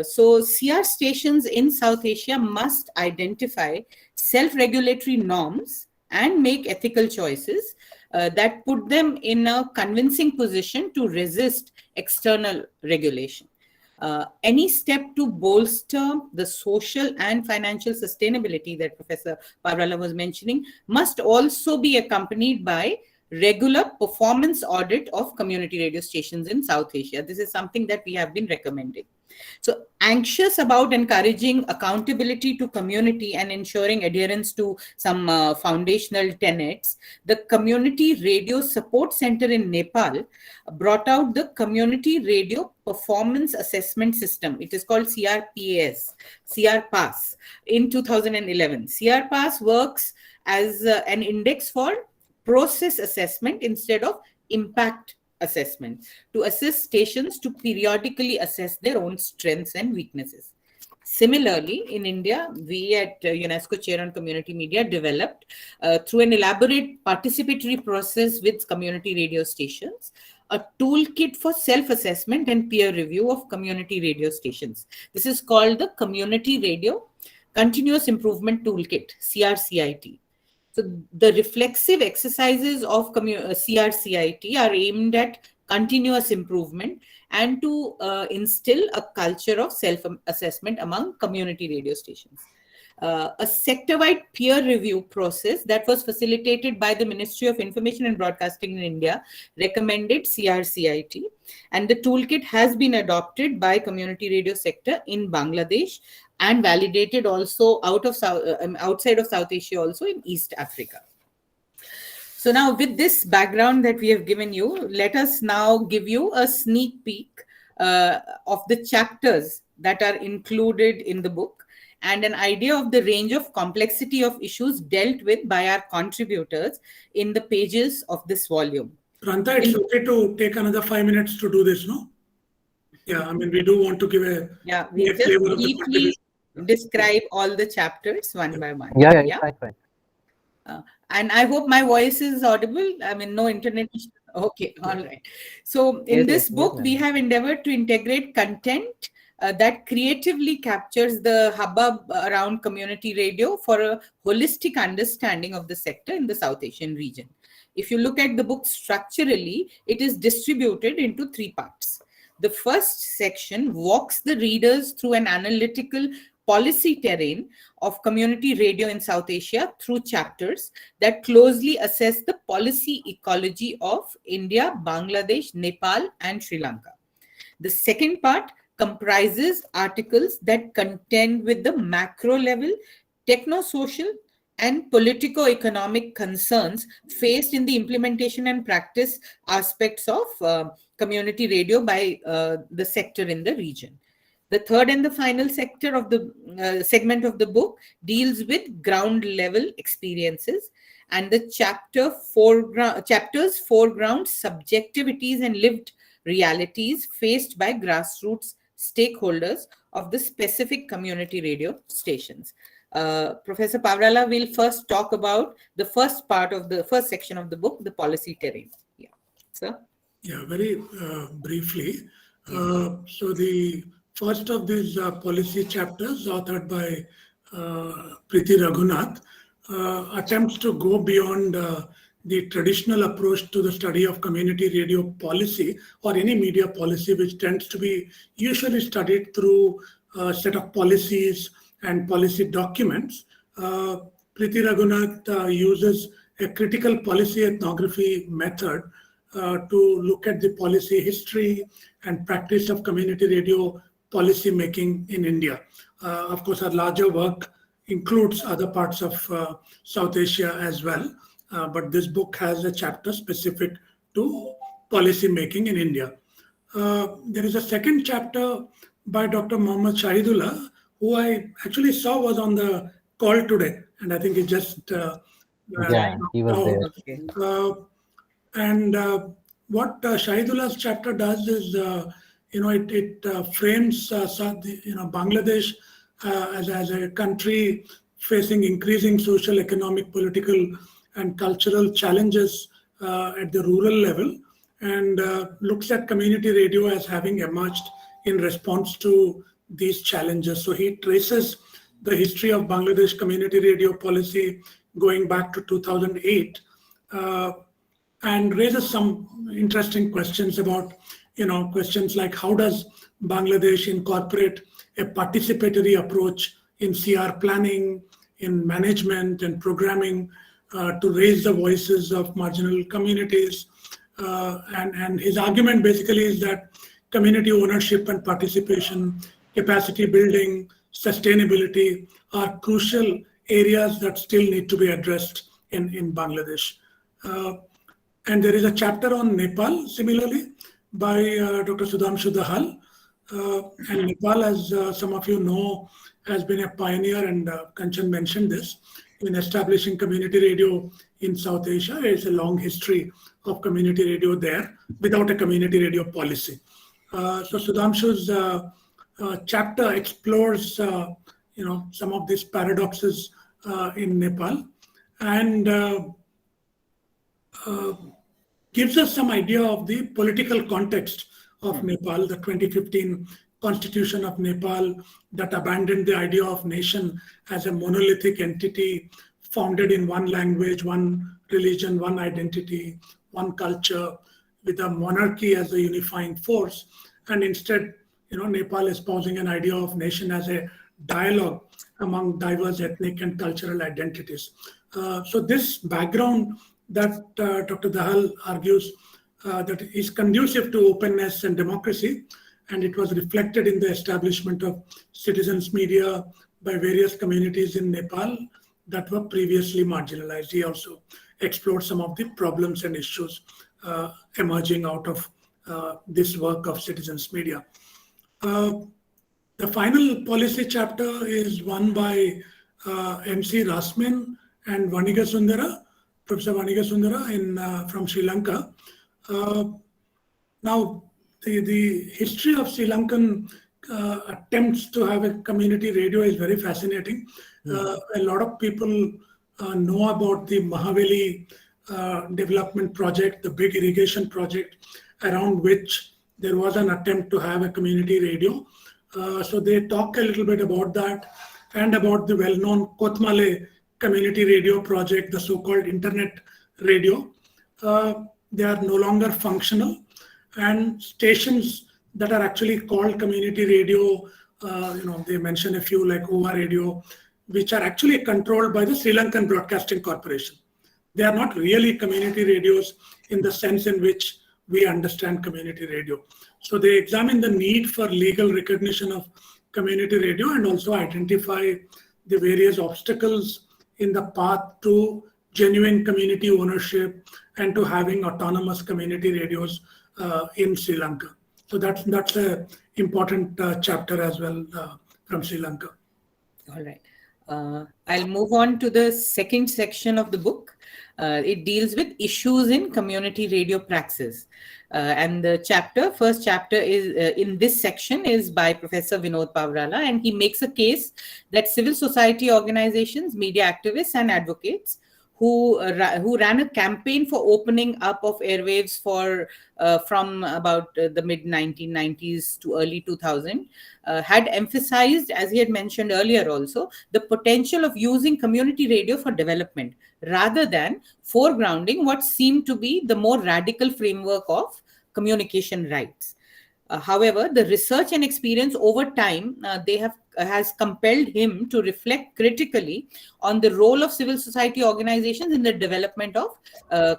So CR stations in South Asia must identify self-regulatory norms and make ethical choices that put them in a convincing position to resist external regulation. Any step to bolster the social and financial sustainability that Professor Pavrala was mentioning must also be accompanied by regular performance audit of community radio stations in South Asia. This is something that we have been recommending. So anxious about encouraging accountability to community and ensuring adherence to some foundational tenets, the Community Radio Support Center in Nepal brought out the Community Radio Performance Assessment System. It is called CRPAS in 2011. CRPAS works as an index for process assessment instead of impact assessment to assist stations to periodically assess their own strengths and weaknesses. Similarly, in India, we at UNESCO Chair on Community Media developed, through an elaborate participatory process with community radio stations, a toolkit for self-assessment and peer review of community radio stations. This is called the Community Radio Continuous Improvement Toolkit, CRCIT. So the reflexive exercises of CRCIT are aimed at continuous improvement and to instill a culture of self-assessment among community radio stations. A sector-wide peer review process that was facilitated by the Ministry of Information and Broadcasting in India recommended CRCIT, and the toolkit has been adopted by community radio sector in Bangladesh and validated also outside of South Asia, also in East Africa. So now, with this background that we have given you, let us now give you a sneak peek of the chapters that are included in the book and an idea of the range of complexity of issues dealt with by our contributors in the pages of this volume. Pranta, it's okay to take another 5 minutes to do this, no? Yeah, I mean, we do want to give a we just flavor of the briefly contribution. describe all the chapters one by one. Yeah. Fine. And I hope my voice is audible. I mean, no internet issue. Okay, all right. So in this book, we have endeavored to integrate content that creatively captures the hubbub around community radio for a holistic understanding of the sector in the South Asian region. If you look at the book structurally, it is distributed into 3 parts. The first section walks the readers through an analytical policy terrain of community radio in South Asia through chapters that closely assess the policy ecology of India, Bangladesh, Nepal, and Sri Lanka. The second part comprises articles that contend with the macro level, techno-social, and politico-economic concerns faced in the implementation and practice aspects of community radio by the sector in the region. The third and the final sector of the segment of the book deals with ground level experiences, and the chapters foreground subjectivities and lived realities faced by grassroots stakeholders of the specific community radio stations. Professor Pavrala will first talk about the first part of the first section of the book, the policy terrain. Yeah, sir. Yeah, very briefly. So the first of these policy chapters, authored by Preeti Raghunath, attempts to go beyond the traditional approach to the study of community radio policy or any media policy, which tends to be usually studied through a set of policies and policy documents. Preeti Raghunath uses a critical policy ethnography method to look at the policy history and practice of community radio policy making in India. Of course, our larger work includes other parts of South Asia as well, but this book has a chapter specific to policy making in India. There is a second chapter by Dr. Mohammad Shahidullah, who I actually saw was on the call today, and I think he just he was there. And what Shahidullah's chapter does is, it frames Bangladesh as a country facing increasing social, economic, political, and cultural challenges at the rural level, and looks at community radio as having emerged in response to these challenges. So he traces the history of Bangladesh community radio policy going back to 2008. And raises some interesting questions about, questions like how does Bangladesh incorporate a participatory approach in CR planning, in management and programming to raise the voices of marginal communities. And his argument basically is that community ownership and participation, capacity building, sustainability are crucial areas that still need to be addressed in Bangladesh. And there is a chapter on Nepal, similarly, by Dr. Sudhamshu Dahal. And Nepal, as some of you know, has been a pioneer, and Kanchan mentioned this, in establishing community radio in South Asia. There is a long history of community radio there without a community radio policy. So Sudhamshu's chapter explores, some of these paradoxes in Nepal, and gives us some idea of the political context of Nepal, the 2015 Constitution of Nepal that abandoned the idea of nation as a monolithic entity founded in one language, one religion, one identity, one culture, with a monarchy as the unifying force. And instead, Nepal is espousing an idea of nation as a dialogue among diverse ethnic and cultural identities. So this background that Dr. Dahal argues that is conducive to openness and democracy, and it was reflected in the establishment of citizens' media by various communities in Nepal that were previously marginalized. He also explored some of the problems and issues emerging out of this work of citizens' media. The final policy chapter is one by MC Rasmin and Vaniga Sundara, Professor Vaniga Sundara from Sri Lanka. Now, the history of Sri Lankan attempts to have a community radio is very fascinating. A lot of people know about the Mahaveli development project, the big irrigation project, around which there was an attempt to have a community radio. So they talk a little bit about that and about the well-known Kotmale community radio project, the so-called internet radio. They are no longer functional, and stations that are actually called community radio, they mention a few like Uva Radio, which are actually controlled by the Sri Lankan Broadcasting Corporation. They are not really community radios in the sense in which we understand community radio. So they examine the need for legal recognition of community radio and also identify the various obstacles in the path to genuine community ownership and to having autonomous community radios in Sri Lanka. So that's an important chapter as well from Sri Lanka. All right. I'll move on to the second section of the book. It deals with issues in community radio praxis. And the first chapter is in this section is by Professor Vinod Pavrala, and he makes a case that civil society organizations, media activists and advocates who ran a campaign for opening up of airwaves from about the mid-1990s to early 2000 had emphasized, as he had mentioned earlier also, the potential of using community radio for development rather than foregrounding what seemed to be the more radical framework of communication rights. However, the research and experience over time has compelled him to reflect critically on the role of civil society organizations in the development of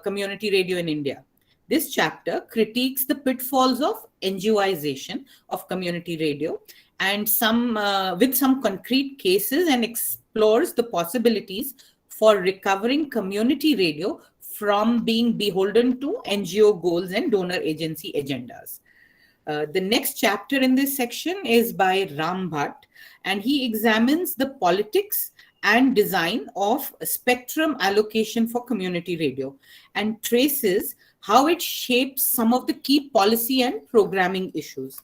community radio in India. This chapter critiques the pitfalls of NGOization of community radio and with some concrete cases, and explores the possibilities for recovering community radio from being beholden to NGO goals and donor agency agendas. The next chapter in this section is by Ram Bhatt, and he examines the politics and design of spectrum allocation for community radio and traces how it shapes some of the key policy and programming issues.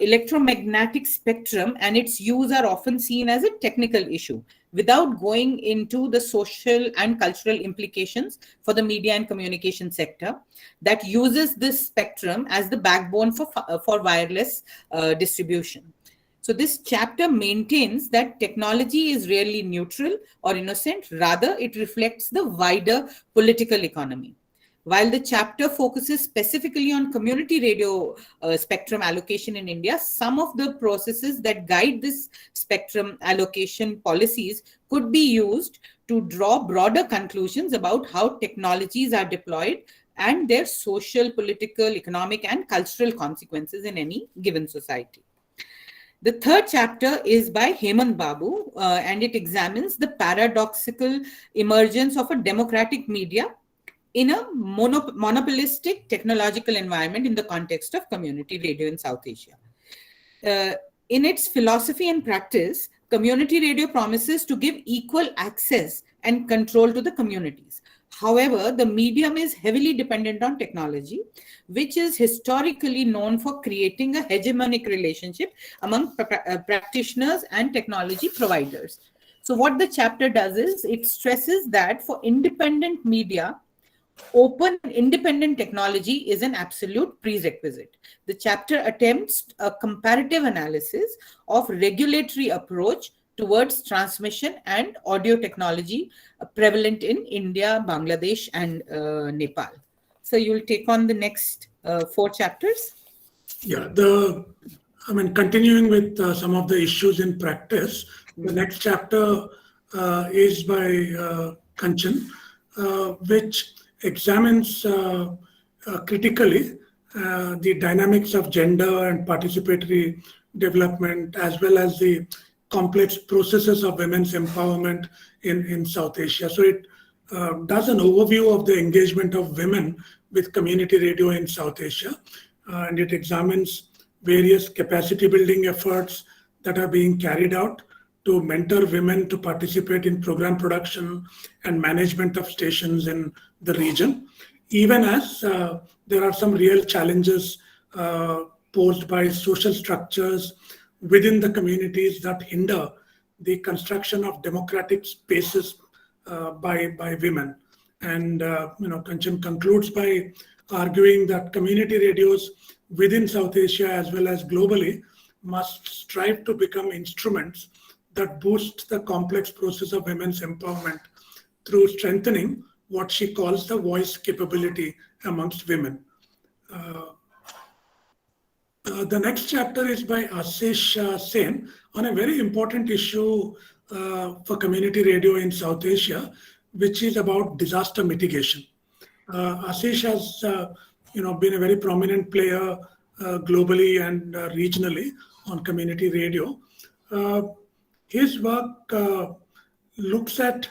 Electromagnetic spectrum and its use are often seen as a technical issue without going into the social and cultural implications for the media and communication sector that uses this spectrum as the backbone for wireless distribution. So this chapter maintains that technology is rarely neutral or innocent, rather it reflects the wider political economy. While the chapter focuses specifically on community radio spectrum allocation in India, some of the processes that guide this spectrum allocation policies could be used to draw broader conclusions about how technologies are deployed and their social, political, economic, and cultural consequences in any given society. The third chapter is by Hemant Babu, and it examines the paradoxical emergence of a democratic media in a monopolistic technological environment in the context of community radio in South Asia. In its philosophy and practice, community radio promises to give equal access and control to the communities. However, the medium is heavily dependent on technology, which is historically known for creating a hegemonic relationship among practitioners and technology providers. So what the chapter does is it stresses that for independent media, open and independent technology is an absolute prerequisite. The chapter attempts a comparative analysis of regulatory approach towards transmission and audio technology prevalent in India, Bangladesh, and Nepal. So you'll take on the next 4 chapters. Yeah, continuing with some of the issues in practice, the next chapter is by Kanchan, which examines critically the dynamics of gender and participatory development, as well as the complex processes of women's empowerment in South Asia. So it does an overview of the engagement of women with community radio in South Asia, and it examines various capacity building efforts that are being carried out to mentor women to participate in program production and management of stations in the region, even as there are some real challenges posed by social structures within the communities that hinder the construction of democratic spaces by women. And Kanchan concludes by arguing that community radios within South Asia as well as globally must strive to become instruments that boost the complex process of women's empowerment through strengthening what she calls the voice capability amongst women. The next chapter is by Ashish Sen on a very important issue for community radio in South Asia, which is about disaster mitigation. Ashish has been a very prominent player globally and regionally on community radio. His work looks at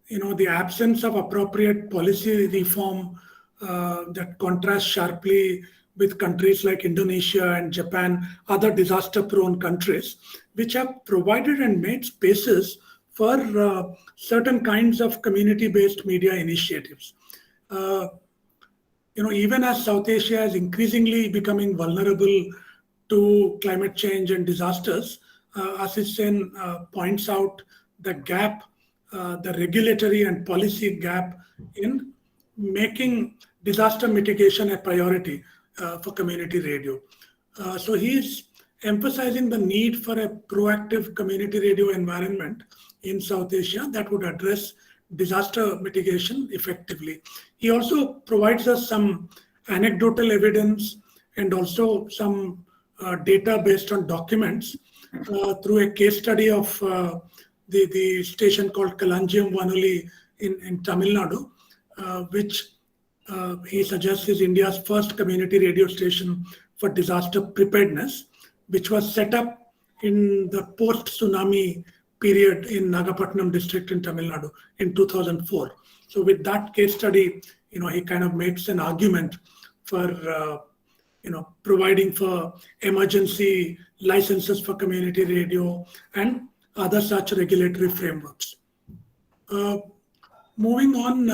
the absence of appropriate policy reform that contrasts sharply with countries like Indonesia and Japan, other disaster-prone countries, which have provided and made spaces for certain kinds of community-based media initiatives. Even as South Asia is increasingly becoming vulnerable to climate change and disasters, Ashish Sen points out the gap, the regulatory and policy gap in making disaster mitigation a priority for community radio. So he's emphasizing the need for a proactive community radio environment in South Asia that would address disaster mitigation effectively. He also provides us some anecdotal evidence and also some data based on documents through a case study of the station called Kalanjiyam Vanoli in Tamil Nadu, which he suggests is India's first community radio station for disaster preparedness, which was set up in the post-tsunami period in Nagapattinam district in Tamil Nadu in 2004. So with that case study, he kind of makes an argument for providing for emergency licenses for community radio and other such regulatory frameworks. Moving on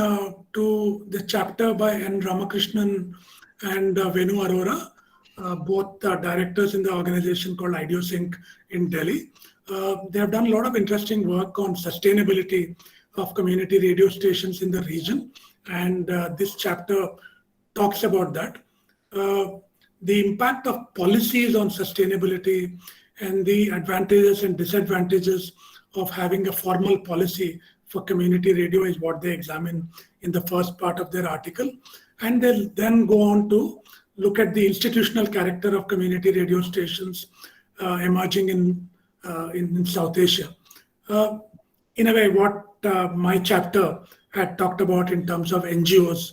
to the chapter by N. Ramakrishnan and Venu Arora, both directors in the organization called IdeoSync in Delhi. They have done a lot of interesting work on sustainability of community radio stations in the region, and this chapter talks about that. The impact of policies on sustainability and the advantages and disadvantages of having a formal policy for community radio is what they examine in the first part of their article. And they'll then go on to look at the institutional character of community radio stations emerging in South Asia. In a way, what my chapter had talked about in terms of NGOs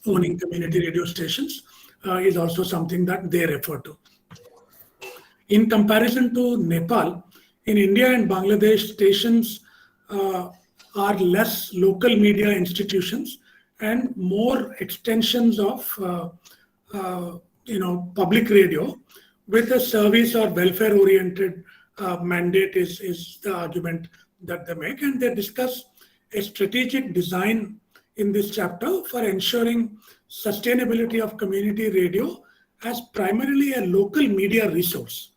owning community radio stations is also something that they refer to. In comparison to Nepal, in India and Bangladesh, stations are less local media institutions and more extensions of public radio with a service or welfare oriented mandate is the argument that they make, and they discuss a strategic design in this chapter for ensuring sustainability of community radio as primarily a local media resource.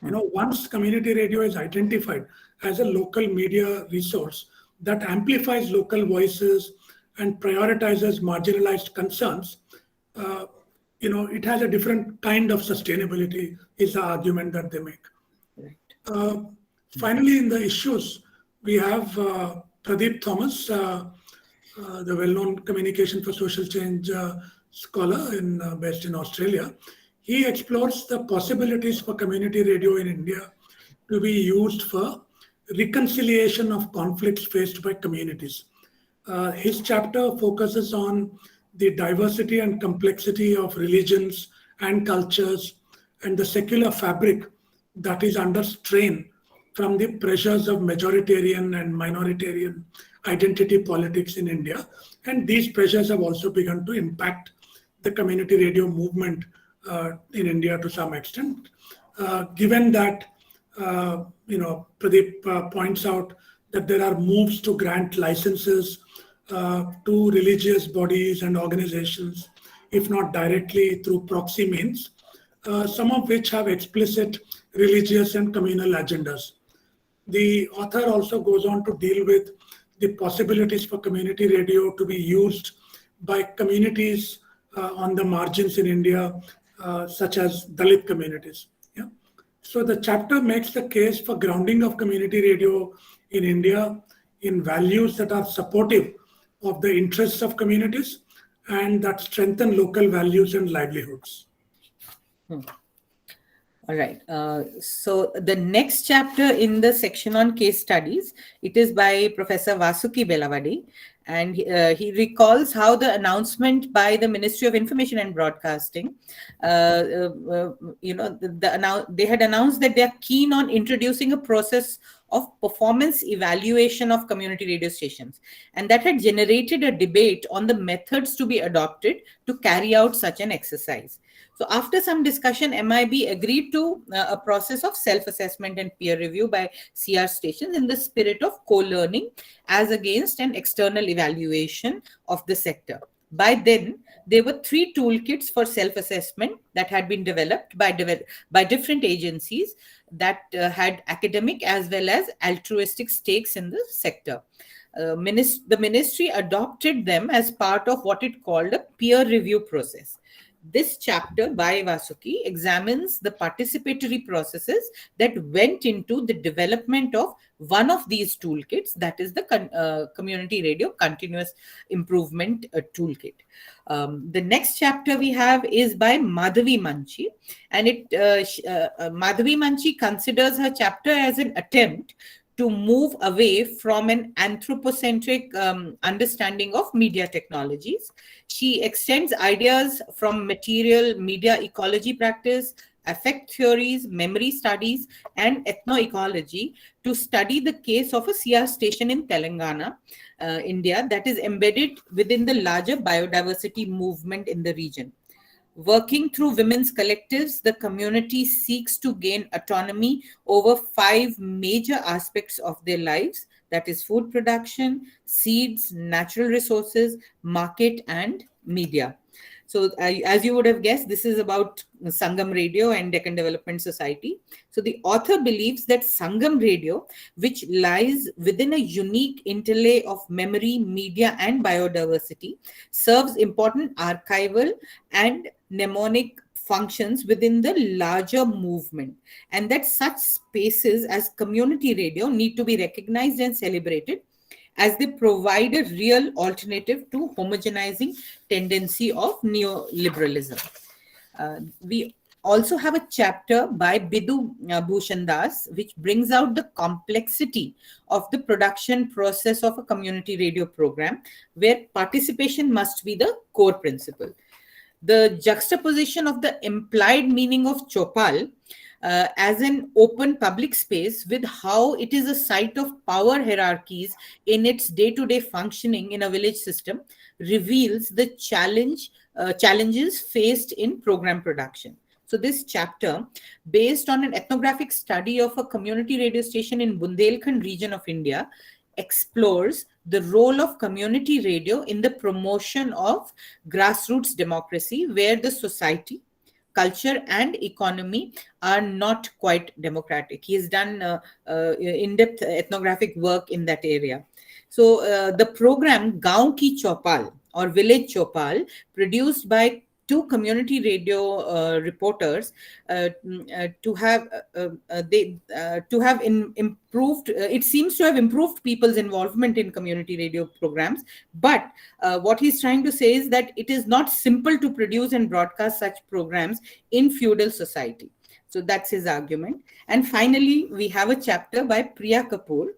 Once community radio is identified as a local media resource that amplifies local voices and prioritizes marginalized concerns, it has a different kind of sustainability, is the argument that they make. Right. Finally, in the issues, we have Pradeep Thomas, the well-known communication for social change scholar based in Australia. He explores the possibilities for community radio in India to be used for reconciliation of conflicts faced by communities. His chapter focuses on the diversity and complexity of religions and cultures and the secular fabric that is under strain from the pressures of majoritarian and minoritarian identity politics in India. And these pressures have also begun to impact the community radio movement in India to some extent. Given that, Pradeep points out that there are moves to grant licenses to religious bodies and organizations, if not directly through proxy means, some of which have explicit religious and communal agendas. The author also goes on to deal with the possibilities for community radio to be used by communities on the margins in India, such as Dalit communities. Yeah? So the chapter makes the case for grounding of community radio in India in values that are supportive of the interests of communities and that strengthen local values and livelihoods. All right. So the next chapter in the section on case studies, it is by Professor Vasuki Belawadi, and he recalls how the announcement by the Ministry of Information and Broadcasting, they had announced that they are keen on introducing a process of performance evaluation of community radio stations, and that had generated a debate on the methods to be adopted to carry out such an exercise. So after some discussion, MIB agreed to a process of self-assessment and peer review by CR stations in the spirit of co-learning as against an external evaluation of the sector. By then, there were 3 toolkits for self-assessment that had been developed by different agencies that had academic as well as altruistic stakes in the sector. The ministry adopted them as part of what it called a peer review process. This chapter by Vasuki examines the participatory processes that went into the development of one of these toolkits, that is the Community Radio Continuous Improvement Toolkit. The next chapter we have is by Madhavi Manchi, and Madhavi Manchi considers her chapter as an attempt to move away from an anthropocentric understanding of media technologies. She extends ideas from material media ecology practice, affect theories, memory studies, and ethnoecology to study the case of a CR station in Telangana, India, that is embedded within the larger biodiversity movement in the region. Working through women's collectives, the community seeks to gain autonomy over 5 major aspects of their lives, that is food production, seeds, natural resources, market, and media. So as you would have guessed, this is about Sangam Radio and Deccan Development Society. So the author believes that Sangam Radio, which lies within a unique interlay of memory, media, and biodiversity, serves important archival and mnemonic functions within the larger movement, and that such spaces as community radio need to be recognized and celebrated as they provide a real alternative to homogenizing tendency of neoliberalism. We also have a chapter by Bidu Bhushan Das, which brings out the complexity of the production process of a community radio program, where participation must be the core principle. The juxtaposition of the implied meaning of Chopal as an open public space with how it is a site of power hierarchies in its day-to-day functioning in a village system reveals the challenges faced in program production. So this chapter, based on an ethnographic study of a community radio station in Bundelkhand region of India, explores the role of community radio in the promotion of grassroots democracy, where the society, culture, and economy are not quite democratic. He has done in-depth ethnographic work in that area. So the program Gaon Ki Chaupal or Village Chaupal, produced by two community radio reporters, to have improved. It seems to have improved people's involvement in community radio programs. But what he's trying to say is that it is not simple to produce and broadcast such programs in feudal society. So that's his argument. And finally, we have a chapter by Priya Kapoor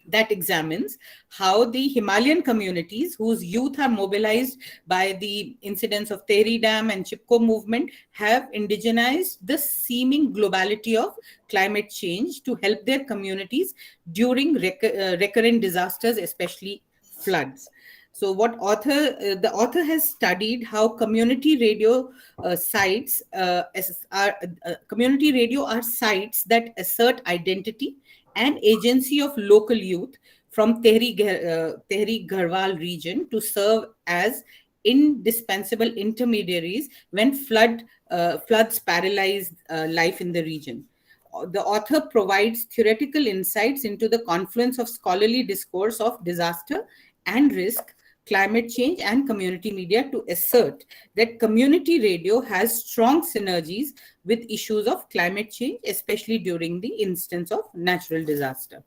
that examines how the Himalayan communities, whose youth are mobilized by the incidents of Tehri Dam and Chipko movement, have indigenized the seeming globality of climate change to help their communities during recurrent disasters, especially floods. So the author has studied how community radio sites are sites that assert identity and agency of local youth from Tehri Garhwal region to serve as indispensable intermediaries when floods paralyze life in the region. The author provides theoretical insights into the confluence of scholarly discourse of disaster and risk, climate change, and community media to assert that community radio has strong synergies with issues of climate change, especially during the instance of natural disaster.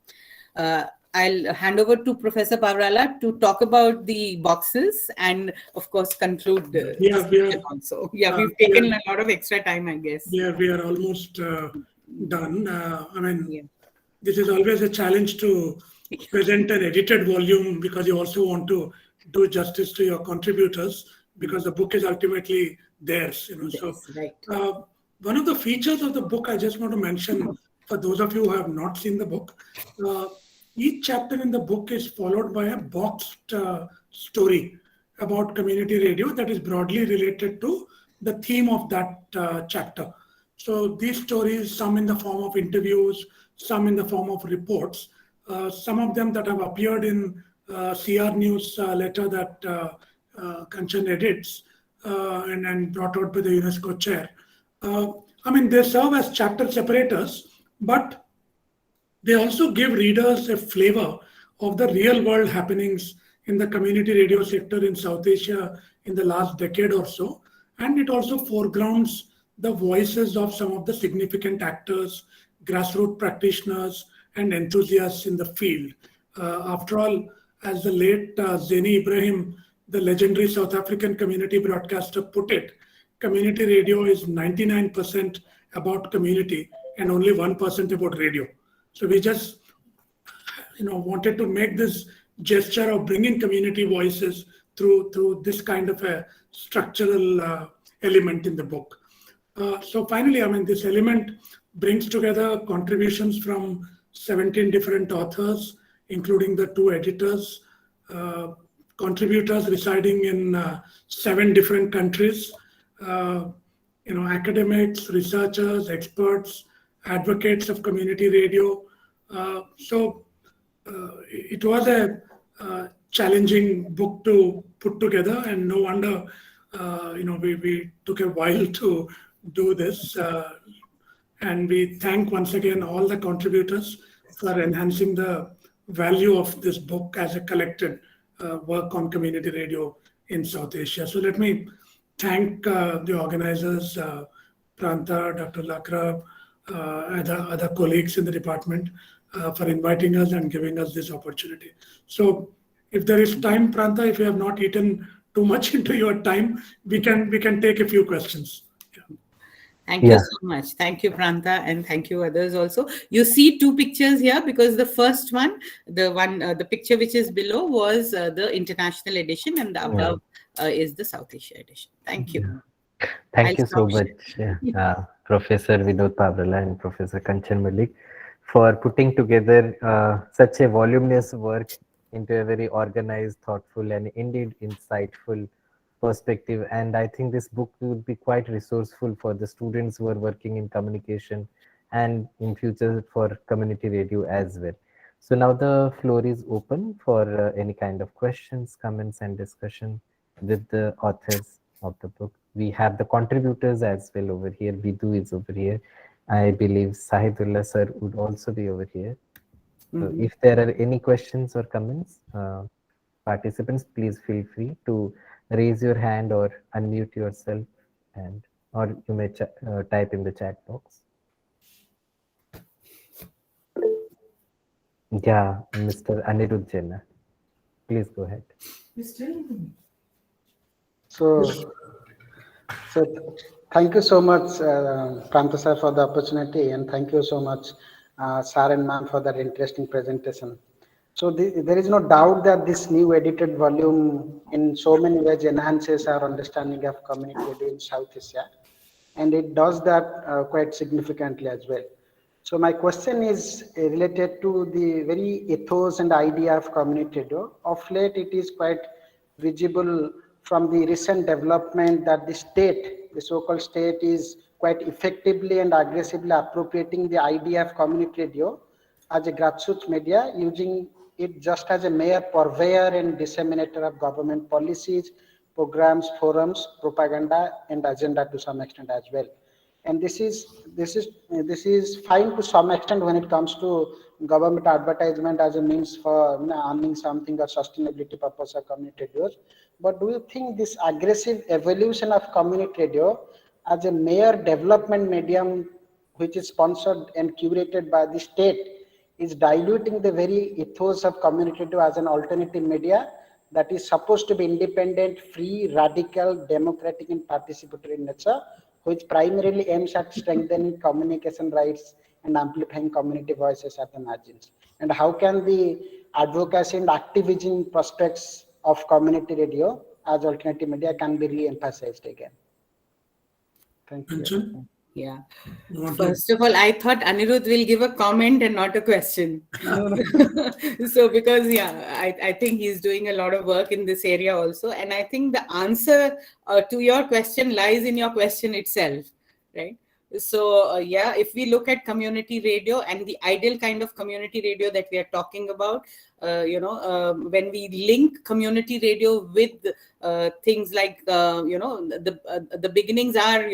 I'll hand over to Professor Pavrala to talk about the boxes and, of course, conclude the discussion also. We've taken a lot of extra time, I guess. Yeah, we are almost done. This is always a challenge to present an edited volume, because you also want to do justice to your contributors, because the book is ultimately theirs. Right. One of the features of the book I just want to mention for those of you who have not seen the book, each chapter in the book is followed by a boxed story about community radio that is broadly related to the theme of that chapter. So these stories, some in the form of interviews, some in the form of reports, some of them that have appeared in CR News letter that Kanchan edits and brought out by the UNESCO chair. They serve as chapter separators, but they also give readers a flavor of the real world happenings in the community radio sector in South Asia in the last decade or so. And it also foregrounds the voices of some of the significant actors, grassroots practitioners, and enthusiasts in the field. After all, as the late Zaini Ibrahim, the legendary South African community broadcaster, put it, community radio is 99% about community and only 1% about radio. So we just wanted to make this gesture of bringing community voices through this kind of a structural element in the book. So finally, this element brings together contributions from 17 different authors, including the two editors, contributors residing in 7 different countries, academics, researchers, experts, advocates of community radio. So it was a challenging book to put together, and no wonder we took a while to do this. And we thank once again all the contributors for enhancing the value of this book as a collected work on community radio in South Asia. So let me thank the organizers, Pranta, Dr. Lakra, other colleagues in the department for inviting us and giving us this opportunity. So if there is time, Pranta, if you have not eaten too much into your time, we can take a few questions. Thank you so much. Thank you, Pranta, and thank you others also. You see 2 pictures here because the first one, the picture which is below was the international edition, and the above is the South Asia edition. Thank you. Thank you so much, Professor Vinod Pavrala and Professor Kanchan Malik, for putting together such a voluminous work into a very organized, thoughtful, and indeed insightful perspective. And I think this book would be quite resourceful for the students who are working in communication and in future for community radio as well. So now the floor is open for any kind of questions, comments, and discussion with the authors of the book. We have the contributors as well over here. Vidhu is over here. I believe Sahidullah sir would also be over here. So if there are any questions or comments, participants, please feel free to raise your hand or unmute yourself, and or you may type in the chat box. Yeah, Mr. Anirudh Jaina, please go ahead. So thank you so much, Pranta sir, for the opportunity, and thank you so much, sir and ma'am, for that interesting presentation. So there is no doubt that this new edited volume in so many ways enhances our understanding of community radio in South Asia, and it does that quite significantly as well. So my question is related to the very ethos and idea of community radio. Of late, it is quite visible from the recent development that the state, the so-called state, is quite effectively and aggressively appropriating the idea of community radio as a grassroots media, using it just as a mere purveyor and disseminator of government policies, programs, forums, propaganda, and agenda to some extent as well. And this is fine to some extent when it comes to government advertisement as a means for earning something or sustainability purpose of community radios. But do you think this aggressive evolution of community radio as a mere development medium, which is sponsored and curated by the state, is diluting the very ethos of community radio as an alternative media that is supposed to be independent, free, radical, democratic, and participatory in nature, which primarily aims at strengthening communication rights and amplifying community voices at the margins? And how can the advocacy and activism prospects of community radio as alternative media can be re-emphasized again? Thank you. Kanchan? Yeah. First of all, I thought Anirudh will give a comment and not a question. So because, I think he's doing a lot of work in this area also. And I think the answer to your question lies in your question itself, right? So, if we look at community radio and the ideal kind of community radio that we are talking about, when we link community radio with things like, the beginnings are,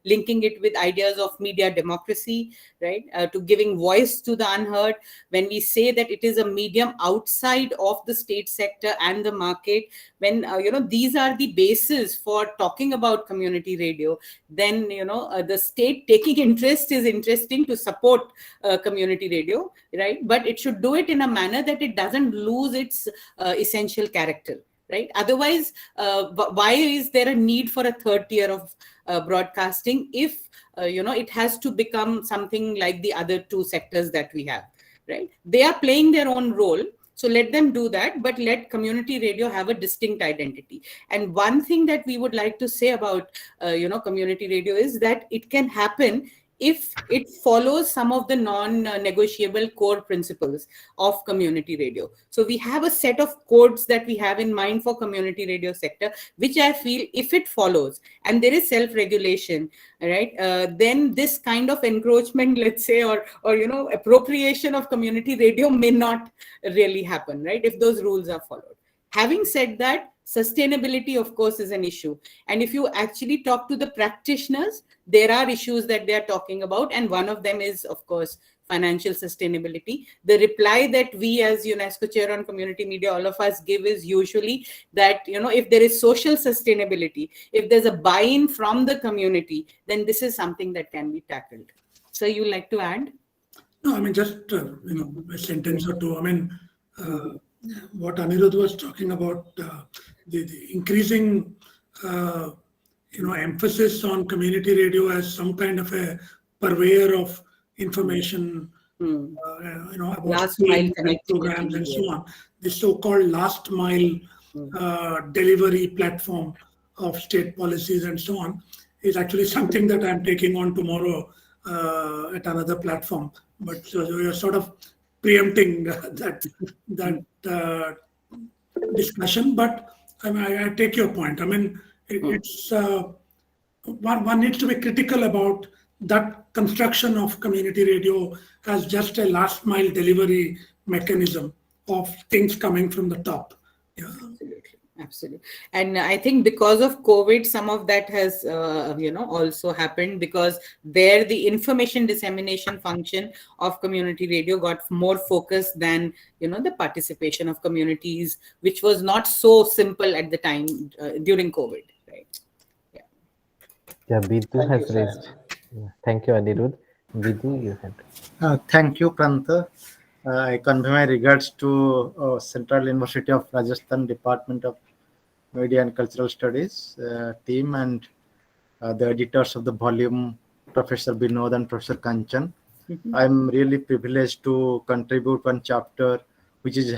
linking it with ideas of media democracy, right? To giving voice to the unheard. When we say that it is a medium outside of the state sector and the market, when, these are the basis for talking about community radio, then, the state taking interest is interesting to support community radio, right? But it should do it in a manner that it doesn't lose its essential character, right? Otherwise, why is there a need for a third tier of broadcasting if, it has to become something like the other two sectors that we have, right? They are playing their own role. So let them do that, but let community radio have a distinct identity. And one thing that we would like to say about, community radio is that it can happen if it follows some of the non-negotiable core principles of community radio. So we have a set of codes that we have in mind for community radio sector, which I feel if it follows and there is self-regulation, right, then this kind of encroachment, let's say, or appropriation of community radio may not really happen, right, if those rules are followed. Having said that, sustainability, of course, is an issue. And if you actually talk to the practitioners, there are issues that they are talking about. And one of them is, of course, financial sustainability. The reply that we as UNESCO Chair on Community Media, all of us give is usually that, if there is social sustainability, if there's a buy-in from the community, then this is something that can be tackled. So you like to add? No, I mean, just, a sentence or two. I mean, what Anirudh was talking about, the increasing, emphasis on community radio as some kind of a purveyor of information, about last mile programs and so on. The so-called last mile delivery platform of state policies and so on is actually something that I'm taking on tomorrow at another platform. But so you're sort of preempting that discussion. But I take your point. I mean, it's one needs to be critical about that construction of community radio as just a last mile delivery mechanism of things coming from the top. Yeah. Absolutely. And I think because of COVID, some of that has, also happened, because there the information dissemination function of community radio got more focused than, the participation of communities, which was not so simple at the time during COVID, right? Yeah, Bidu Thank has you, sir. raised. Yeah. Thank you, Anirudh. Bidu, you had. Thank you, Pranta. I convey my regards to Central University of Rajasthan Department of Media and Cultural Studies team and the editors of the volume, Professor Binod and Professor Kanchan. I'm really privileged to contribute one chapter, which is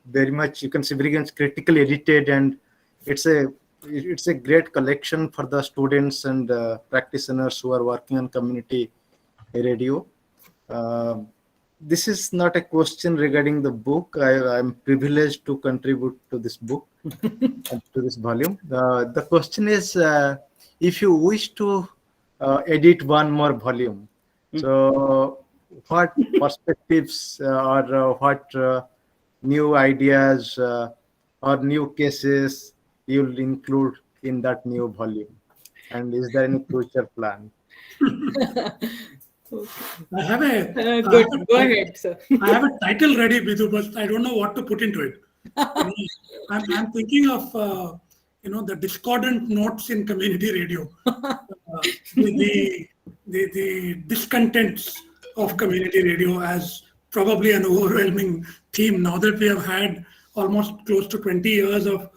very much, you can say, very much critically edited, and it's a great collection for the students and practitioners who are working on community radio. This is not a question regarding the book. I'm privileged to contribute to this book, to this volume. The question is, if you wish to edit one more volume, so what perspectives or what new ideas or new cases you'll include in that new volume? And is there any future plan? I have a Good. Go ahead, sir. I have a title ready, Bidu, but I don't know what to put into it. I'm thinking of the discordant notes in community radio, the discontents of community radio as probably an overwhelming theme. Now that we have had almost close to 20 years of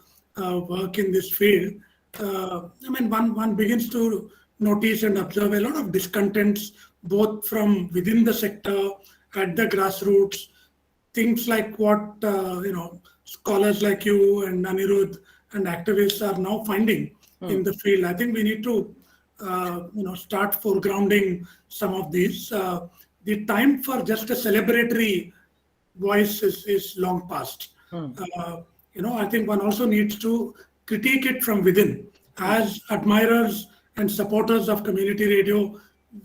work in this field, one begins to notice and observe a lot of discontents, both from within the sector, at the grassroots, things like what scholars like you and Anirudh and activists are now finding in the field. I think we need to start foregrounding some of these. The time for just a celebratory voice is long past. I think one also needs to critique it from within. As admirers and supporters of community radio,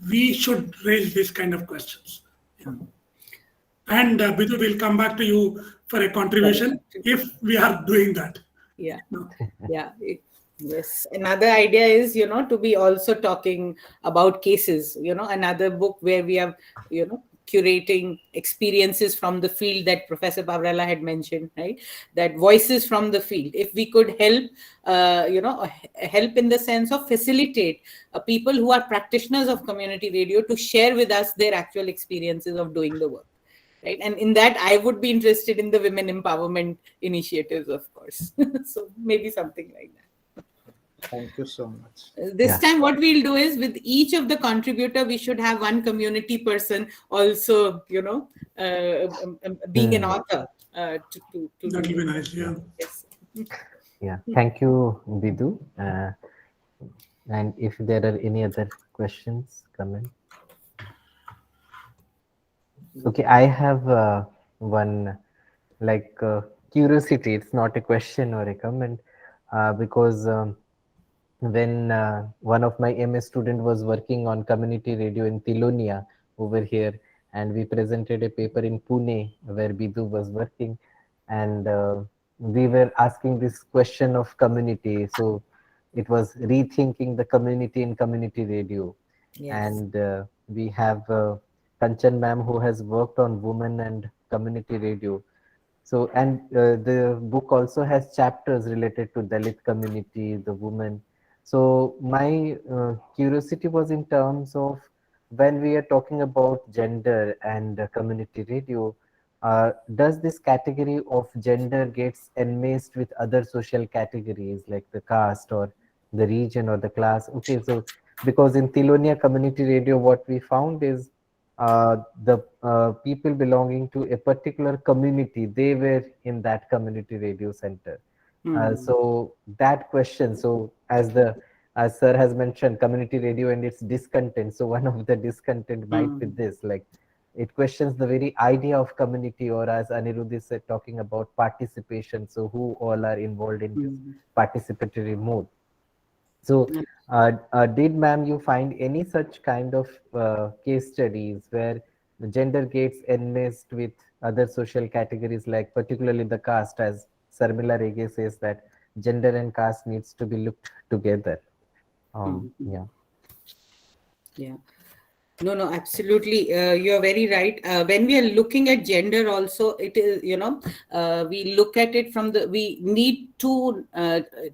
we should raise these kind of questions. Yeah. And Bidu, will come back to you for a contribution if we are doing that. Yeah. Yeah. Yes. Another idea is, to be also talking about cases, another book where we have, curating experiences from the field that Professor Pavrala had mentioned, right? That voices from the field. If we could help, help in the sense of facilitate people who are practitioners of community radio to share with us their actual experiences of doing the work, right? And in that, I would be interested in the women empowerment initiatives, of course. So maybe something like that. Thank you so much. This time what we'll do is, with each of the contributor, we should have one community person also, being an author. That will be nice, yeah. Yes. Yeah, thank you, Bidu. And if there are any other questions, comment. Okay, I have one curiosity. It's not a question or a comment, because when one of my MS student was working on community radio in Tilonia over here, and we presented a paper in Pune where Bidu was working, and we were asking this question of community. So it was rethinking the community in community radio. Yes. And we have Kanchan ma'am, who has worked on women and community radio. So, and the book also has chapters related to Dalit community, the women. So my curiosity was in terms of, when we are talking about gender and community radio, does this category of gender gets enmeshed with other social categories like the caste or the region or the class? Okay, so because in Tilonia community radio, what we found is the people belonging to a particular community, they were in that community radio center. So that question, so as sir has mentioned, community radio and its discontent. So one of the discontent might be this, like it questions the very idea of community, or as Anirudh is talking about participation. So who all are involved in this participatory mode? So, did ma'am you find any such kind of case studies where the gender gets enmeshed with other social categories, like particularly the caste, as Sarmila Rege says that gender and caste needs to be looked together? Yeah. Yeah. No, absolutely. You're very right. When we are looking at gender also, it is, we look at it from we need to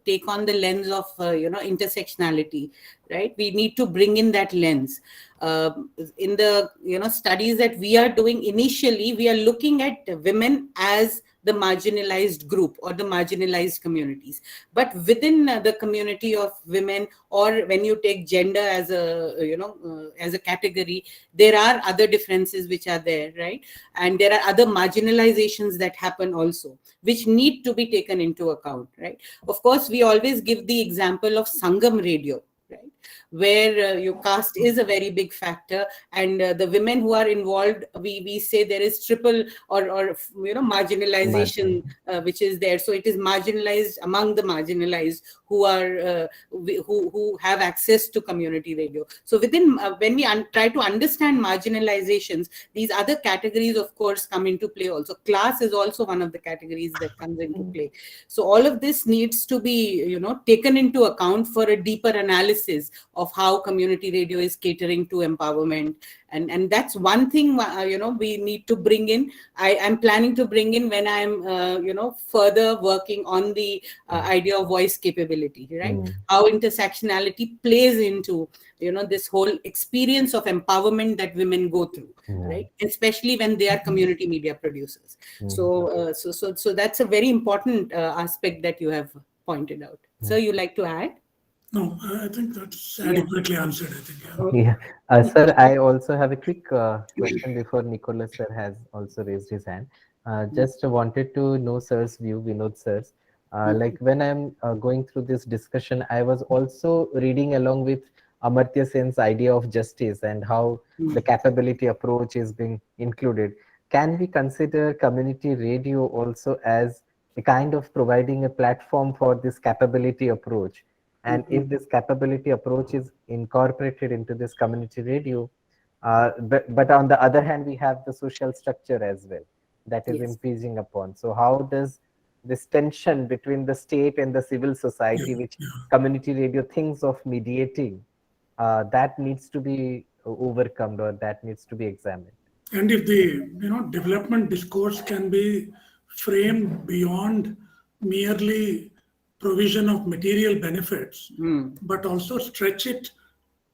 take on the lens of, intersectionality, right? We need to bring in that lens. In the, studies that we are doing initially, we are looking at women as the marginalized group or the marginalized communities. But within the community of women, or when you take gender as a category, there are other differences which are there, right? And there are other marginalizations that happen also, which need to be taken into account, right? Of course, we always give the example of Sangam Radio, right, where your caste is a very big factor, and the women who are involved, we say there is triple or marginalization which is there. So it is marginalized among the marginalized who are who have access to community radio. So within when we try to understand marginalizations, these other categories of course come into play also. Class is also one of the categories that comes into play. So all of this needs to be taken into account for a deeper analysis of how community radio is catering to empowerment. And that's one thing we need to bring in. I'm planning to bring in when I'm further working on the idea of voice capability, right? How intersectionality plays into this whole experience of empowerment that women go through, right? Especially when they are community media producers. So that's a very important aspect that you have pointed out. So you like to add? No, I think that's adequately answered, I think. Yeah. Sir, I also have a quick question before Nicholas sir has also raised his hand. Just wanted to know sir's view, Vinod sir's. Like when I'm going through this discussion, I was also reading along with Amartya Sen's idea of justice and how the capability approach is being included. Can we consider community radio also as a kind of providing a platform for this capability approach? And if this capability approach is incorporated into this community radio, but on the other hand, we have the social structure as well that is impinging upon. So how does this tension between the state and the civil society, which community radio thinks of mediating, that needs to be overcome, or that needs to be examined? And if the development discourse can be framed beyond merely provision of material benefits, but also stretch it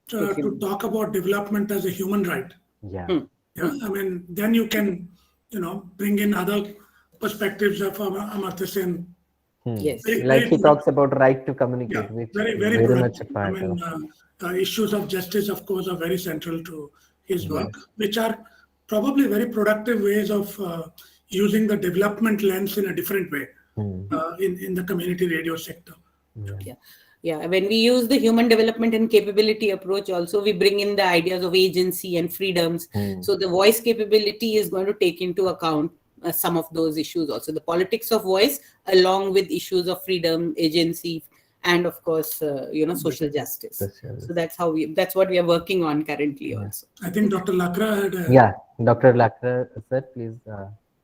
to talk about development as a human right. Yeah. I mean, then you can, bring in other perspectives of Amartya Sen. Yes. Like he talks about right to communicate, which very, very very much a part of. Issues of justice, of course, are very central to his work, which are probably very productive ways of using the development lens in a different way. In the community radio sector. Yeah. When we use the human development and capability approach, also we bring in the ideas of agency and freedoms. So the voice capability is going to take into account some of those issues also. The politics of voice, along with issues of freedom, agency, and of course, social justice. So that's what we are working on currently also. I think Dr. Lakra had Yeah, Dr. Lakra, sir, please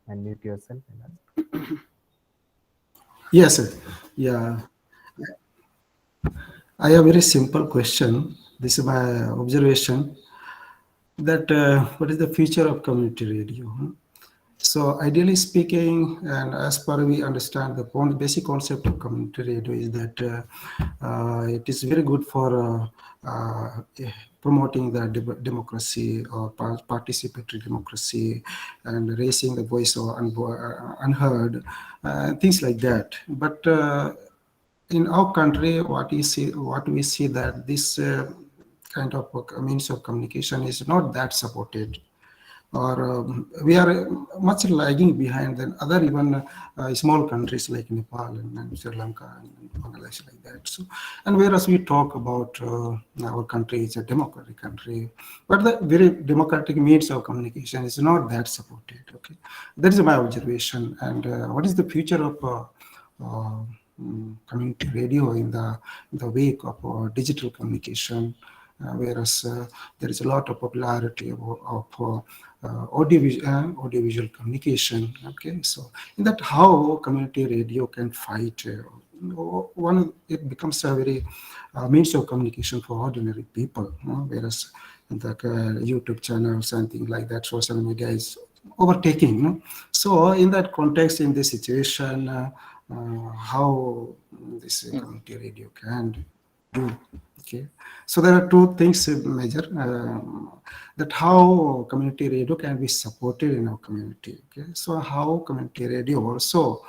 unmute yourself. Yes, sir. Yeah. I have a very simple question. This is my observation that what is the future of community radio? So ideally speaking, and as per we understand, the basic concept of community radio is that it is very good for promoting the democracy or participatory democracy and raising the voice of unheard, things like that. But in our country, what we see that this kind of means of communication is not that supported, or we are much lagging behind than other even small countries like Nepal and Sri Lanka and Bangladesh, like that. So, and whereas we talk about our country is a democratic country, but the very democratic means of communication is not that supported. Okay, that is my observation. And what is the future of community radio in the wake of digital communication, whereas there is a lot of popularity of audiovisual communication. Okay, so in that, how community radio can fight it becomes a very means of communication for ordinary people, whereas the YouTube channels and things like that, social media is overtaking. So in that context, in this situation, how this community radio can do. Okay, so there are two things major that how community radio can be supported in our community. Okay, so how community radio also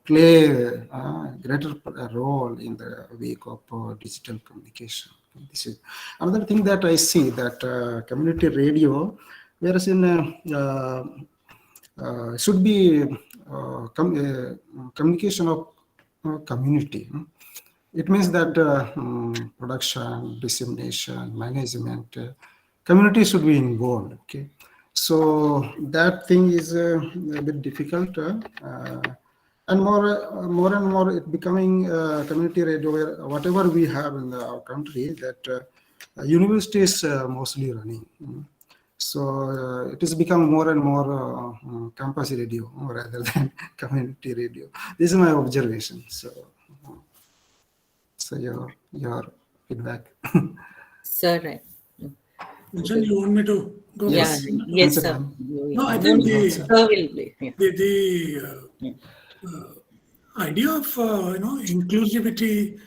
play a greater role in the wake of digital communication. This is another thing that I see, that community radio, whereas in should be communication of community. It means that production, dissemination, management, community should be involved. Okay, so that thing is a bit difficult, and more and more it becoming community radio, where whatever we have in our country, that university is mostly running. So it is becoming more and more campus radio rather than community radio. This is my observation. So your feedback. Sir, right. Kanchan, you want me to go? Yes, first? yes, sir. No, I think Sir will be, yeah. the idea of inclusivity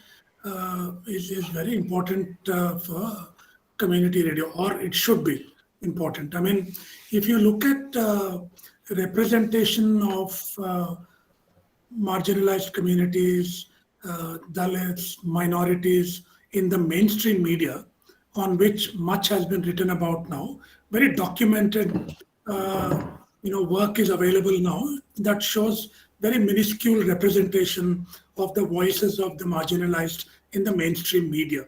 is very important for community radio, or it should be important. I mean, if you look at representation of marginalized communities, Dalits, minorities in the mainstream media, on which much has been written about now, very documented work is available now that shows very minuscule representation of the voices of the marginalized in the mainstream media.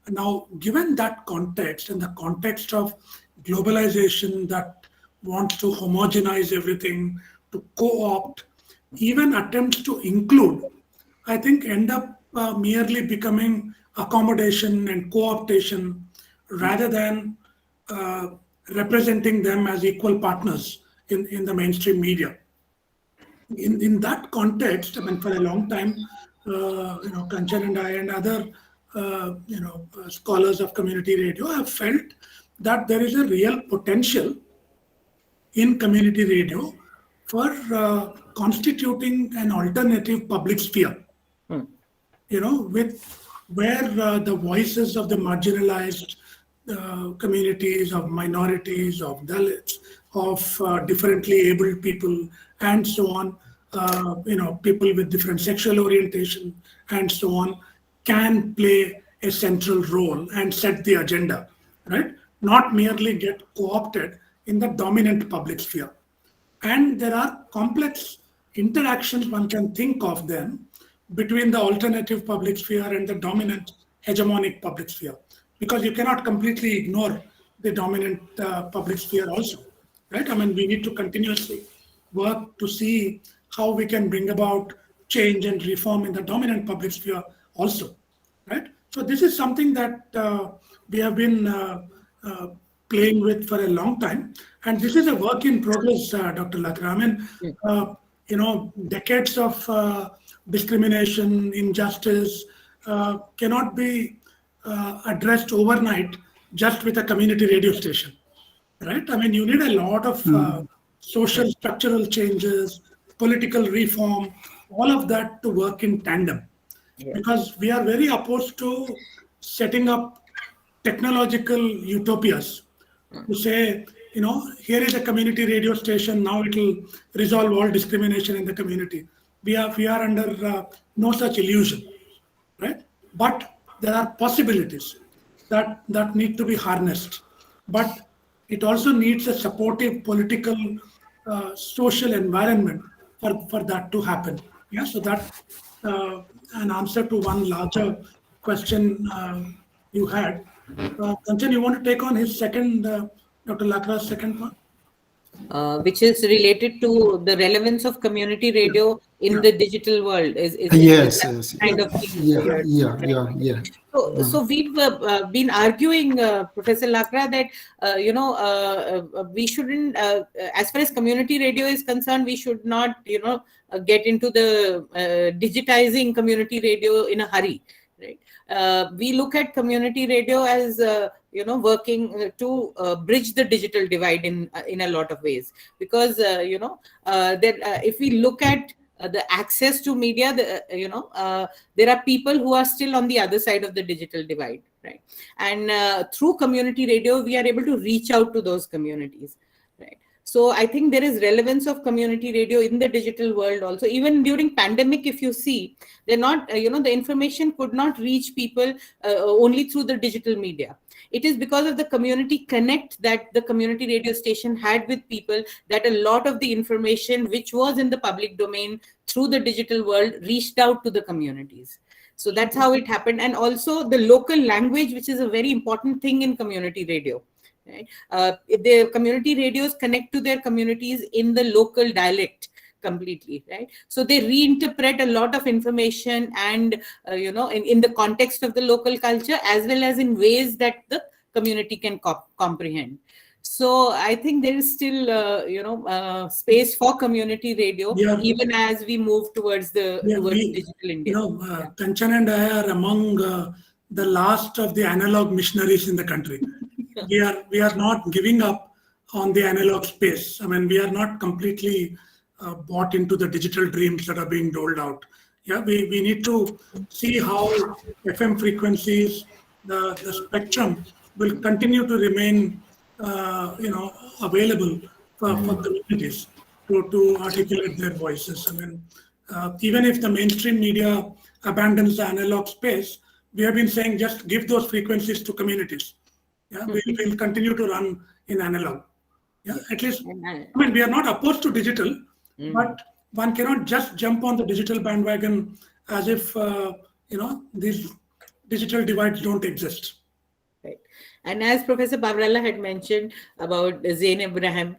Now, given that context and the context of globalization that wants to homogenize everything, to co-opt, even attempts to include, I think end up merely becoming accommodation and co-optation rather than representing them as equal partners in the mainstream media. In that context, I mean, for a long time, Kanchan and I and other scholars of community radio have felt that there is a real potential in community radio for constituting an alternative public sphere. Where the voices of the marginalized communities, of minorities, of Dalits, of differently abled people, and so on, people with different sexual orientation, and so on, can play a central role and set the agenda, right? Not merely get co-opted in the dominant public sphere. And there are complex interactions one can think of then between the alternative public sphere and the dominant hegemonic public sphere, because you cannot completely ignore the dominant public sphere also, right? I mean, we need to continuously work to see how we can bring about change and reform in the dominant public sphere also, right? So this is something that we have been playing with for a long time, and this is a work in progress, Dr. Lakra. I mean, decades of discrimination, injustice cannot be addressed overnight just with a community radio station, right? I mean, you need a lot of social structural changes, political reform, all of that to work in tandem. Yeah. Because we are very opposed to setting up technological utopias to say, here is a community radio station, now it will resolve all discrimination in the community. We are under no such illusion, right? But there are possibilities that need to be harnessed. But it also needs a supportive political, social environment for that to happen. Yeah, so that an answer to one larger question you had. Kanchan, you want to take on his second, Dr. Lakra's second point? which is related to the relevance of community radio in the digital world. Is Yes, that yes. kind of thing? Yeah. So we've been arguing, Professor Lakra, that we shouldn't, as far as community radio is concerned, we should not get into the digitizing community radio in a hurry, right? We look at community radio as working to bridge the digital divide in a lot of ways, because if we look at the access to media, there are people who are still on the other side of the digital divide, right? And through community radio, we are able to reach out to those communities, right? So I think there is relevance of community radio in the digital world also. Even during pandemic, if you see, they're not, the information could not reach people only through the digital media. It is because of the community connect that the community radio station had with people that a lot of the information which was in the public domain through the digital world reached out to the communities. So that's how it happened. And also the local language, which is a very important thing in community radio. Right? The community radios connect to their communities in the local dialect completely, right? So they reinterpret a lot of information and in the context of the local culture, as well as in ways that the community can comprehend. So I think there is still space for community radio, even as we move towards digital India. Kanchan and I are among the last of the analog missionaries in the country. We are not giving up on the analog space. I mean, we are not completely bought into the digital dreams that are being doled out. Yeah, we need to see how FM frequencies, the spectrum will continue to remain available for communities to articulate their voices. I mean, even if the mainstream media abandons the analog space, we have been saying just give those frequencies to communities. Yeah, we'll continue to run in analog. Yeah, at least, I mean, we are not opposed to digital, but one cannot just jump on the digital bandwagon as if, these digital divides don't exist. Right. And as Professor Bavrala had mentioned about Zain Ibrahim,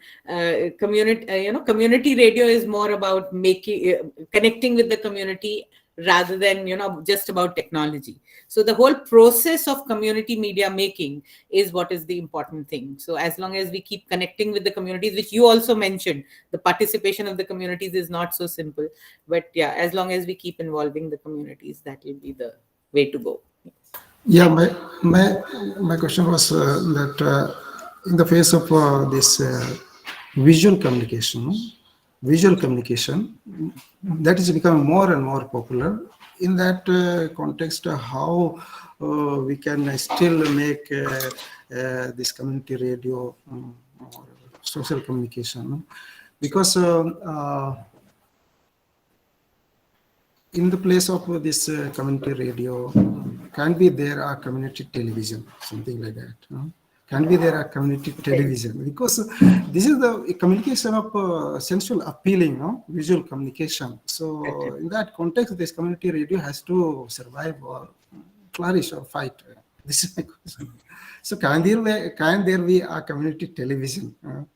community radio is more about connecting with the community rather than just about technology. So the whole process of community media making is what is the important thing. So as long as we keep connecting with the communities, which you also mentioned, the participation of the communities is not so simple, but yeah, as long as we keep involving the communities, that will be the way to go. Yeah, my question was that in the face of this visual communication, that is becoming more and more popular. In that context, how we can still make this community radio or social communication, because in the place of this community radio, can be there a community television, something like that. Can be there a community television, because this is the communication of sensual appealing, visual communication. So in that context, this community radio has to survive or flourish or fight. This is my question. So can there be a community television? No,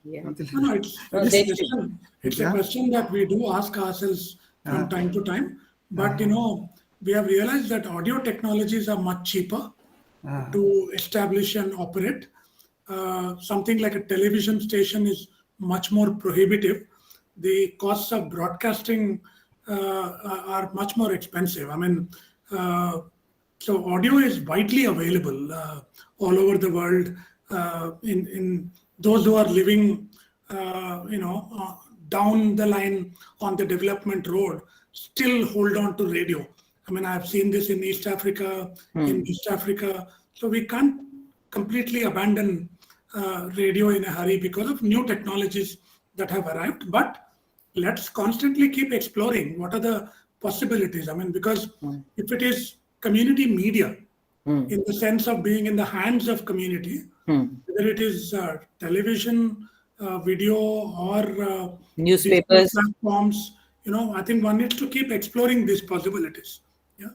it's a question that we do ask ourselves from time to time. But we have realized that audio technologies are much cheaper to establish and operate. Something like a television station is much more prohibitive. The costs of broadcasting are much more expensive. I mean, so audio is widely available all over the world. In those who are living, down the line on the development road, still hold on to radio. I mean, I've seen this in East Africa, in East Africa. So we can't completely abandon radio in a hurry because of new technologies that have arrived. But let's constantly keep exploring what are the possibilities. I mean, because if it is community media, in the sense of being in the hands of community, whether it is television, video, or newspapers, platforms, I think one needs to keep exploring these possibilities. Yeah,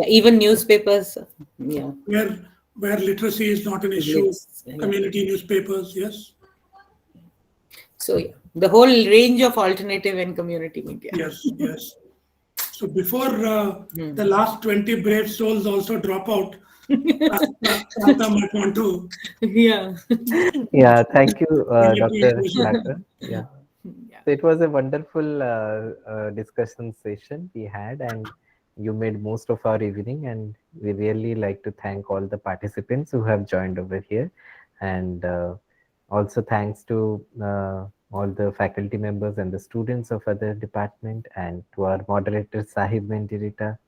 even newspapers. Yeah, where literacy is not an issue, community newspapers. Yes. So yeah, the whole range of alternative and community media. Yes, yes. So before the last 20 brave souls also drop out, Pranta might want to. Yeah. Yeah, thank you, Really Dr. appreciate it. Thakur. Yeah. Yeah. So it was a wonderful discussion session we had, and you made most of our evening, and we really like to thank all the participants who have joined over here, and also thanks to all the faculty members and the students of other department, and to our moderator Sahib Mendirita,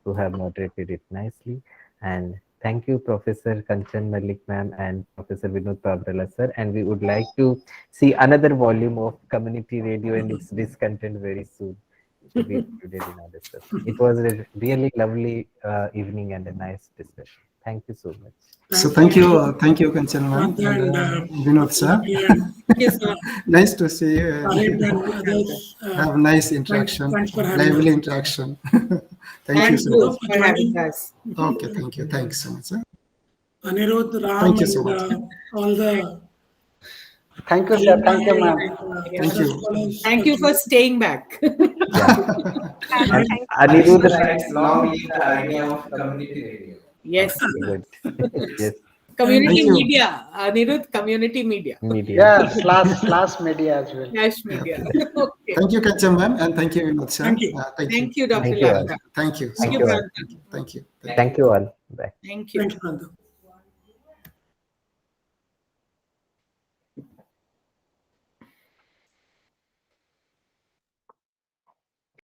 who have moderated it nicely. And thank you, Professor Kanchan Malik ma'am and Professor Vinod Pavrala sir. And we would like to see another volume of community radio and its discontent very soon to be included in our discussion. It was a really lovely evening and a nice discussion. Thank you so much. So thank you, Kanchan ma'am Pranta and and Vinod sir. Thank you so much. Nice to see you. Sahib and others. Have nice interaction, Thanks for having lively us. interaction. Thank you Thank so you much. for having us. Okay, thank you. Thanks so much, sir. Anirudh, Ram, Thank you so and all the. Thank you, sir. Thank you, ma'am. Thank you. Thank you for staying back. And Anirudh, long live the idea of community radio. Yes. good. Yes, Community Thank you. media. Anirudh, community media. media. Yeah, slash media as well. Nash media. Okay. Thank you, Kanchan ma'am, and thank you, Vinod sir. Thank you. Thank you, Dr. Thank you all. Lavka. Thank you. Thank you, you. Pranta. Thank you. Thank you all. Bye. Thank you. Thanks, Pranta.